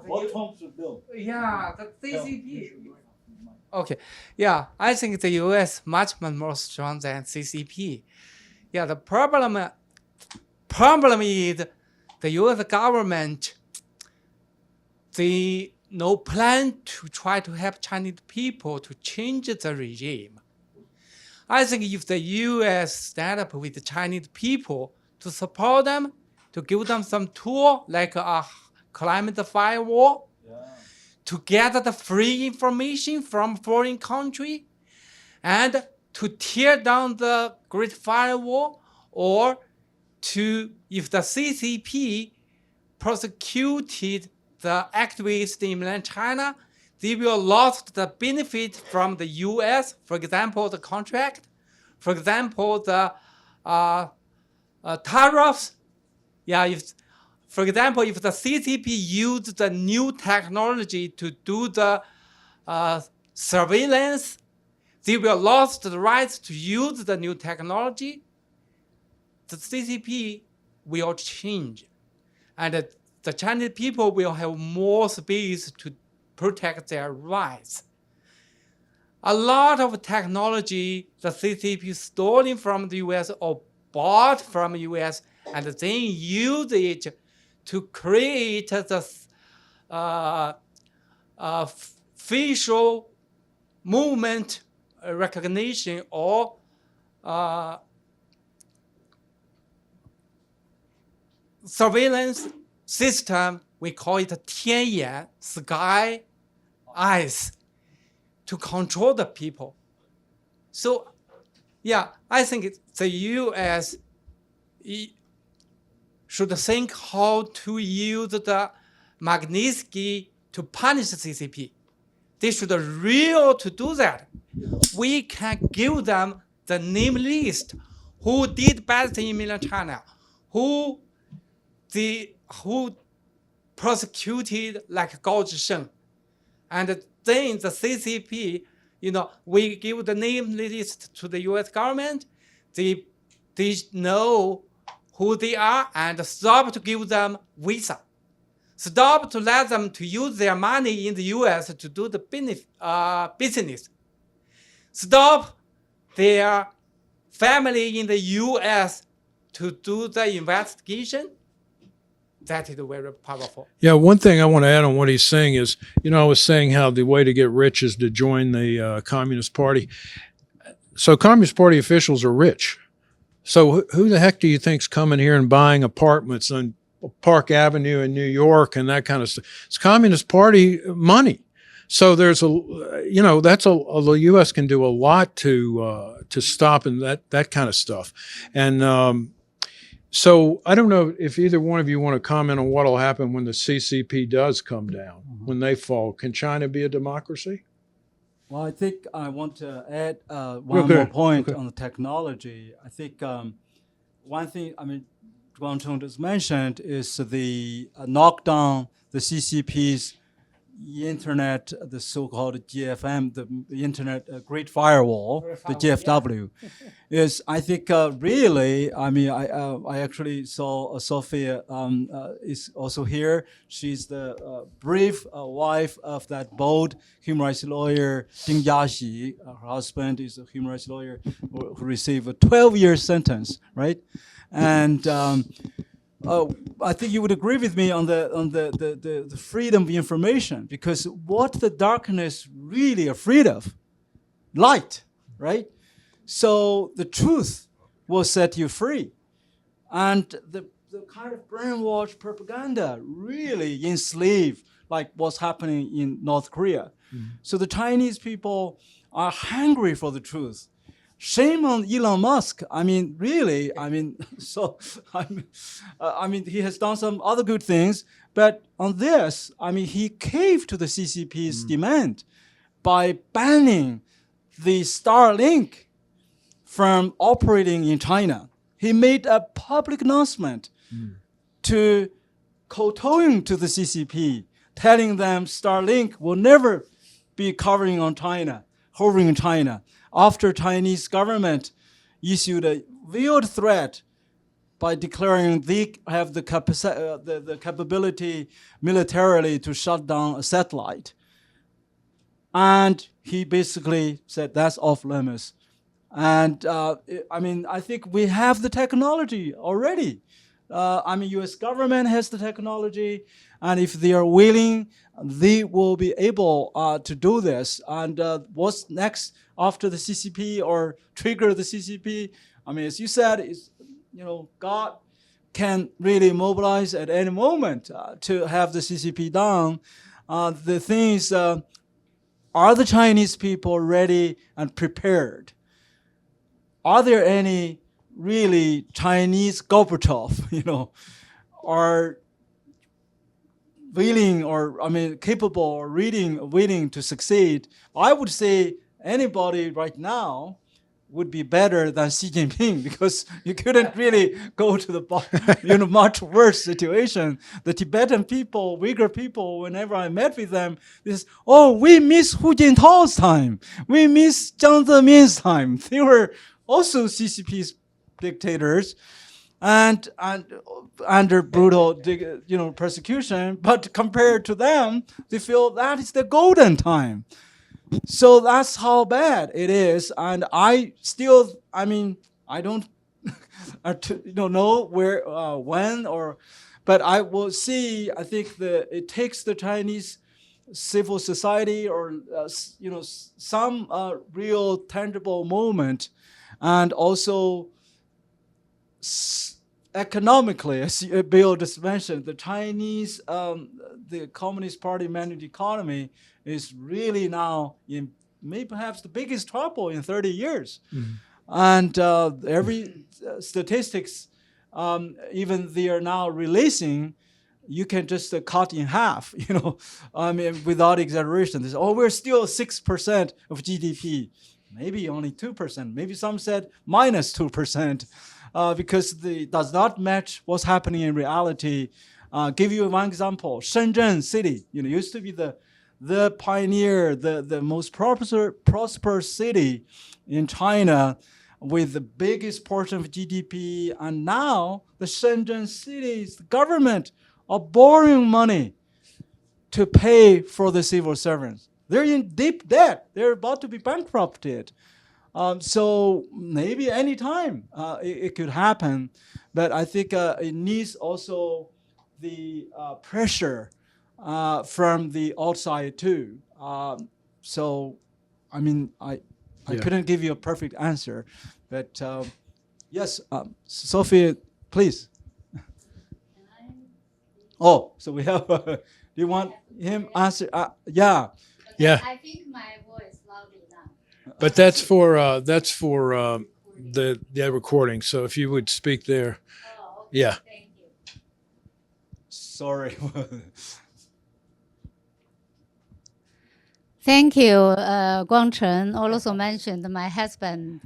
What Trump should do. the CCP, Okay, yeah, I think the U.S. much more strong than CCP. Yeah, the problem is the U.S. government, they no plan to try to help Chinese people to change the regime. I think if the U.S. stand up with the Chinese people to support them, to give them some tool like a climate firewall, to gather the free information from foreign country, and to tear down the Great Firewall, or to, if the CCP prosecuted the activists in mainland China, they will lose the benefit from the U.S., for example, the contract, for example, the tariffs. Yeah, if, for example, if the CCP used the new technology to do the surveillance, they will lose the rights to use the new technology. The CCP will change, and the Chinese people will have more space to protect their rights. A lot of technology the CCP stolen from the US or bought from the US and then use it to create the facial movement recognition or surveillance system. We call it Tianyan, sky eyes, to control the people. So, yeah, I think the U.S. should think how to use the Magnitsky to punish the CCP. They should really to do that. We can give them the name list who did bad thing in mainland China, who prosecuted like Gao Zhisheng. And then the CCP, we give the name list to the US government. They know who they are and stop to give them visa. Stop to let them to use their money in the US to do the business. Stop their family in the US to do the investigation. That is very powerful. Yeah, one thing I want to add on what he's saying is, I was saying how the way to get rich is to join the Communist Party. So Communist Party officials are rich. So who the heck do you think's coming here and buying apartments on Park Avenue in New York and that kind of stuff? It's Communist Party money. So there's the U.S. can do a lot to stop and that kind of stuff. And so I don't know if either one of you want to comment on what will happen when the CCP does come down, when they fall. Can China be a democracy? Well, I think I want to add one more point on the technology. I think one thing, Guangcheng just mentioned is the knockdown the CCP's internet, the so-called GFM, the Internet Great Firewall, the GFW, is I think really. I actually saw Sophia is also here. She's the brave wife of that bold human rights lawyer Ding Yaxi. Her husband is a human rights lawyer who received a 12-year sentence, right? And I think you would agree with me on the freedom of information, because what the darkness really afraid of, light, right? So the truth will set you free, and the kind of brainwash propaganda really enslaved, like what's happening in North Korea. So the Chinese people are hungry for the truth. Shame on Elon Musk. Really. He has done some other good things, but on this, he caved to the CCP's demand by banning the Starlink from operating in China. He made a public announcement to kowtowing to the CCP, telling them Starlink will never be hovering in China. After Chinese government issued a veiled threat by declaring they have the capability militarily to shut down a satellite. and he basically said that's off limits. And I mean, I think we have the technology already. I mean, U.S. government has the technology, and if they are willing, they will be able to do this. And what's next after the CCP or trigger the CCP? I mean, as you said, is God can really mobilize at any moment to have the CCP done. The thing is, are the Chinese people ready and prepared? Are there any really Chinese Gorbachev, are willing or capable or willing to succeed? I would say anybody right now would be better than Xi Jinping because you couldn't really go to the much worse situation. The Tibetan people, Uyghur people, whenever I met with them, they say, "Oh, we miss Hu Jintao's time. We miss Jiang Zemin's time. They were also CCP's dictators and under brutal persecution, but compared to them, they feel that is the golden time." So that's how bad it is, and I don't know where, when, but I will see. I think it takes the Chinese civil society or some real tangible moment, and also economically, as Bill just mentioned, the Chinese, the Communist Party managed economy is really now in maybe perhaps the biggest trouble in 30 years. And every statistics, even they are now releasing, you can just cut in half, without exaggeration. They say, "Oh, we're still 6% of GDP." Maybe only 2%. Maybe some said minus 2%. Because it does not match what's happening in reality. Give you one example. Shenzhen city, used to be the pioneer, the most prosperous city in China with the biggest portion of GDP. And now the Shenzhen city's government are borrowing money to pay for the civil servants. They're in deep debt. They're about to be bankrupted. So maybe any time it could happen, but I think it needs also the pressure from the outside too. So, I mean, I couldn't give you a perfect answer, but yes, Sophie, please. Oh, so we have. Do you want him answer? Yeah. Yeah. I think my voice loud enough. But that's for the recording. So if you would speak there, Oh, okay. yeah. Thank you. Sorry. Thank you, Guangcheng. Also mentioned my husband,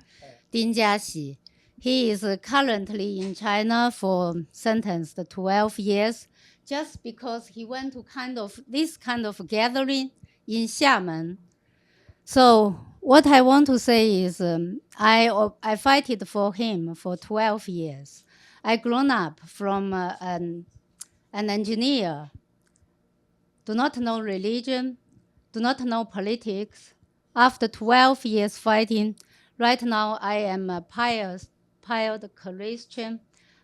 Ding Jiaxi. He is currently in China for sentenced 12 years just because he went to this kind of gathering in Xiamen. So what I want to say is I fighted for him for 12 years. I grown up from an engineer, do not know religion, do not know politics. After 12 years fighting, right now I am a pious Christian,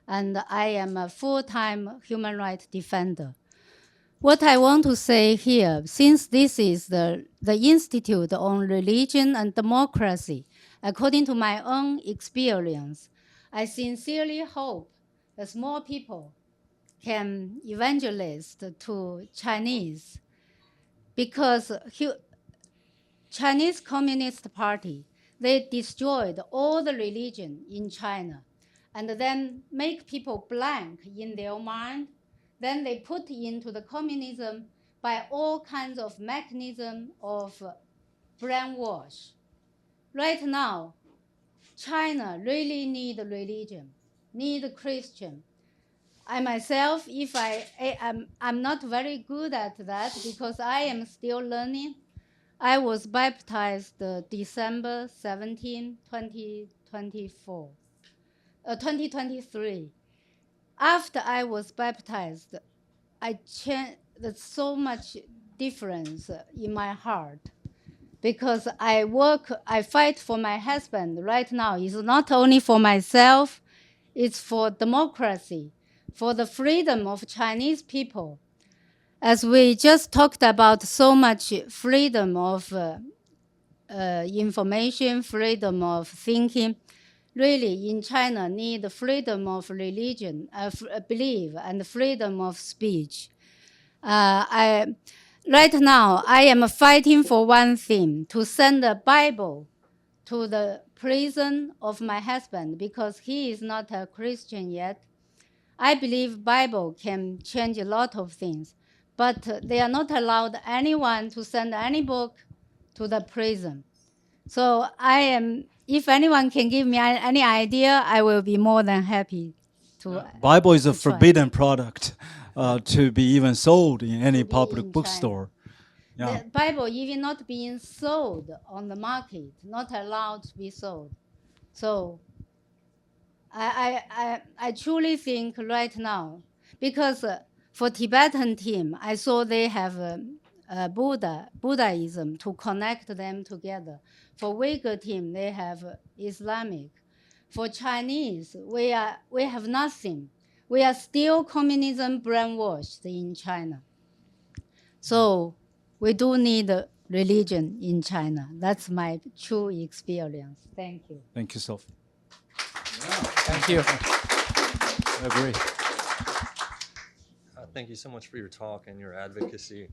and I am a full-time human rights defender. What I want to say here, since this is the Institute on Religion and Democracy, according to my own experience, I sincerely hope that more people can evangelize to Chinese, because Chinese Communist Party, they destroyed all the religion in China and then make people blank in their mind. Then they put into the communism by all kinds of mechanism of brainwash. Right now, China really need religion, need Christian. I myself, I'm not very good at that because I am still learning. I was baptized December 17, 2023. After I was baptized, I changed. There's so much difference in my heart. because I fight for my husband right now. It's not only for myself, it's for democracy, for the freedom of Chinese people. As we just talked about, so much freedom of information, freedom of thinking. Really, in China, need freedom of religion, belief, and freedom of speech. Right now, I am fighting for one thing, to send a Bible to the prison of my husband because he is not a Christian yet. I believe Bible can change a lot of things, but they are not allowed anyone to send any book to the prison. So if anyone can give me any idea, I will be more than happy to. Bible is a to try. forbidden product to be even sold in any public in bookstore. Yeah. The Bible even not being sold on the market, not allowed to be sold. So I truly think right now, because for Tibetan team, I saw they have Buddhism to connect them together. For Uyghur team, they have Islamic. For Chinese, we have nothing. We are still communism brainwashed in China. So we do need religion in China. That's my true experience. Thank you. Thank you, Sophie. Thank you. I agree. Thank you so much for your talk and your advocacy.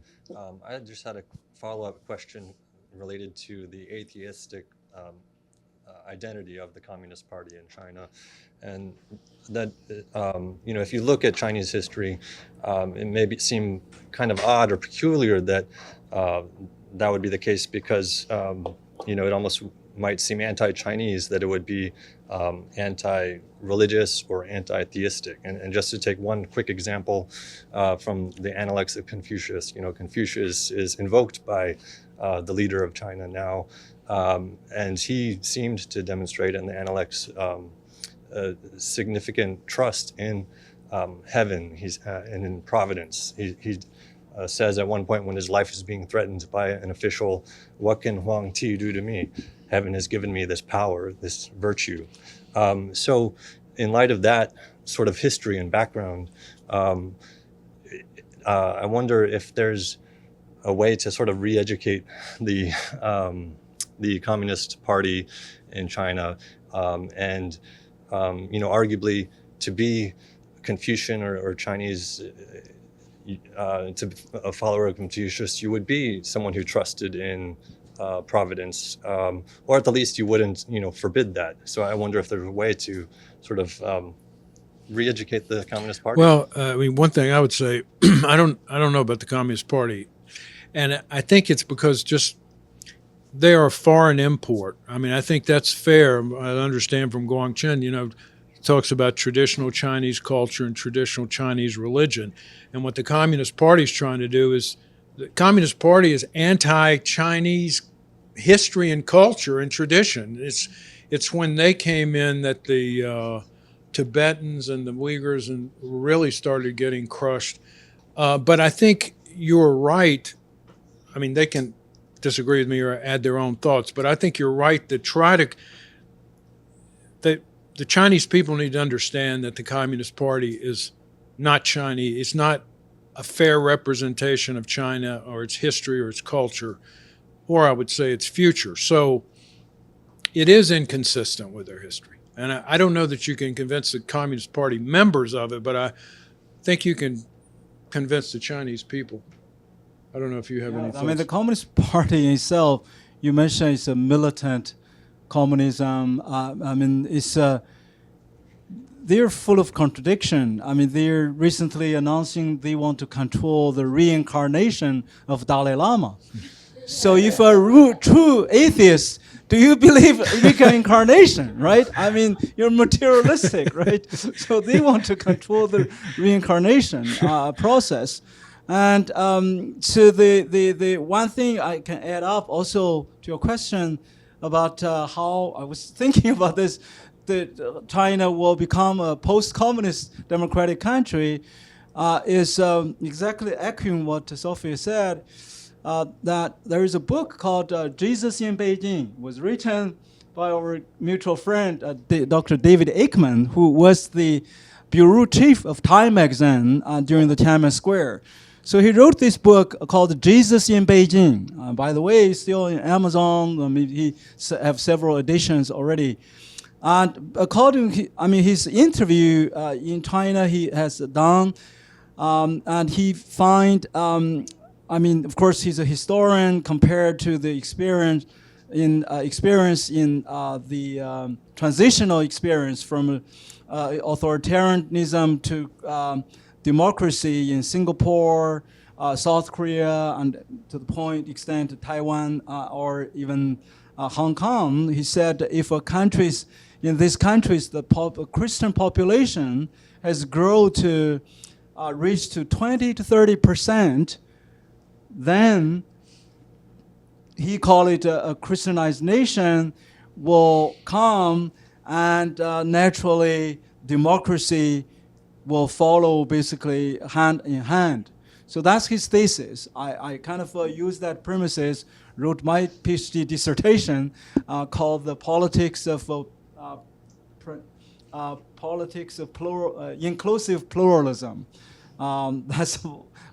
I just had a follow-up question related to the atheistic identity of the Communist Party in China. And that, if you look at Chinese history, it may seem kind of odd or peculiar that that would be the case because, it almost might seem anti-Chinese that it would be anti-religious or anti-theistic. And just to take one quick example from the Analects of Confucius, Confucius is invoked by the leader of China now, and he seemed to demonstrate in the Analects significant trust in heaven and in providence. He says at one point when his life is being threatened by an official, "What can Huang Ti do to me? Heaven has given me this power, this virtue." So in light of that sort of history and background, I wonder if there's a way to sort of re-educate the Communist Party in China, and arguably to be Confucian or Chinese, to be a follower of Confucius, you would be someone who trusted in providence, or at the least you wouldn't, forbid that. So I wonder if there's a way to sort of re-educate the Communist Party. Well, one thing I would say, I don't know about the Communist Party, and I think it's because just they are a foreign import. I think that's fair. I understand from Guangcheng, he talks about traditional Chinese culture and traditional Chinese religion, and what the Communist Party is trying to do is, the Communist Party is anti-Chinese history and culture and tradition. It's when they came in that the Tibetans and the Uyghurs and really started getting crushed. But I think you're right. They can disagree with me or add their own thoughts, but I think you're right to try to. The Chinese people need to understand that the Communist Party is not Chinese. It's not a fair representation of China or its history or its culture, or I would say its future. So it is inconsistent with their history. And I don't know that you can convince the Communist Party members of it, but I think you can convince the Chinese people. I don't know if you have any thoughts. The Communist Party itself, you mentioned it's a militant communism. It's they're full of contradiction. They're recently announcing they want to control the reincarnation of Dalai Lama. So if a true atheist, do you believe reincarnation, right? You're materialistic, right? So they want to control the reincarnation process. And so the one thing I can add up also to your question about how I was thinking about this, that China will become a post-communist democratic country, is exactly echoing what Sophia said. that there is a book called Jesus in Beijing, was written by our mutual friend, Dr. David Aikman, who was the bureau chief of Time magazine during the Tiananmen Square. So he wrote this book called Jesus in Beijing. By the way, it's still in Amazon. I mean, he have several editions already. And according, his interview in China he has done, and he find, of course, he's a historian compared to the experience in the transitional experience from authoritarianism to democracy in Singapore, South Korea, and to the extent to Taiwan or even Hong Kong. He said if in these countries the Christian population has grown to reach to 20 to 30%, then he called it a Christianized nation will come, and naturally democracy will follow basically hand in hand. So that's his thesis. I kind of used that premises, wrote my PhD dissertation called "The Politics of Inclusive Pluralism." That's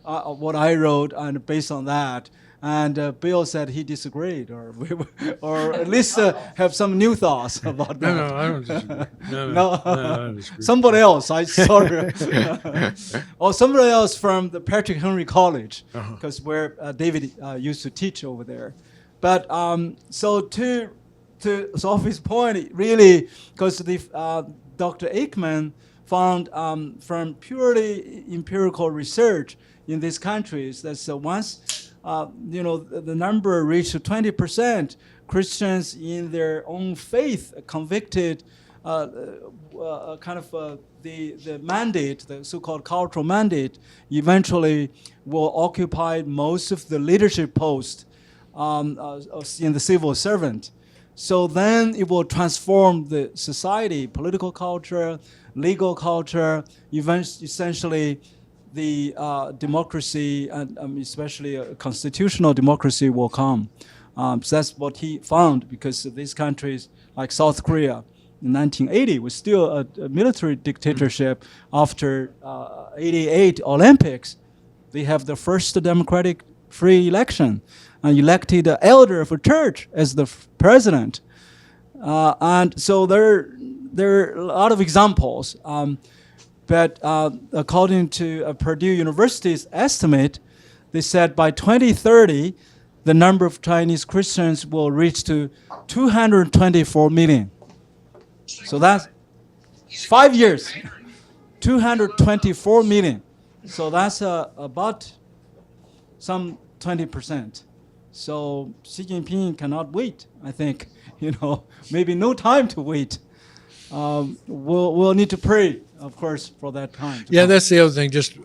what I wrote, and based on that. And Bill said he disagreed, or at least have some new thoughts about that. No, I don't disagree. No, I don't disagree. Somebody else, sorry. Or somebody else from the Patrick Henry College, because where David used to teach over there. But so to Sophie's point, really, because Dr. Aikman found from purely empirical research in these countries that once the number reached 20%, Christians in their own faith convicted the mandate, the so-called cultural mandate, eventually will occupy most of the leadership posts in the civil servant. So then it will transform the society, political culture, legal culture, essentially the democracy, and especially a constitutional democracy will come. So that's what he found, because these countries like South Korea in 1980 was still a military dictatorship. After 88 Olympics, they have the first democratic free election and elected the elder of a church as the president. And so there are a lot of examples. But according to Purdue University's estimate, they said by 2030, the number of Chinese Christians will reach to 224 million. So that's 5 years, 224 million. So that's about some 20%. So Xi Jinping cannot wait, I think. Maybe no time to wait. We'll need to pray, of course, for that time. Yeah, that's the other thing. Just,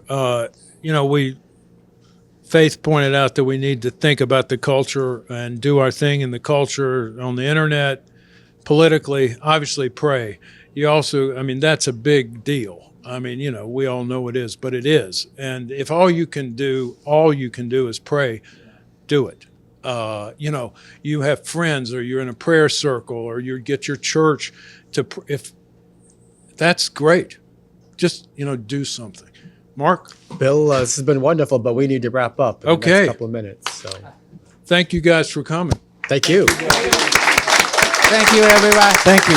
Faith pointed out that we need to think about the culture and do our thing in the culture on the internet, politically, obviously pray. You also, that's a big deal. We all know it is, but it is. And if all you can do is pray, do it. You have friends, or you're in a prayer circle, or you get your church if that's great. Just, do something. Mark? Bill, this has been wonderful, but we need to wrap up in the next couple of minutes. So, thank you guys for coming. Thank you. Thank you, everyone. Thank you.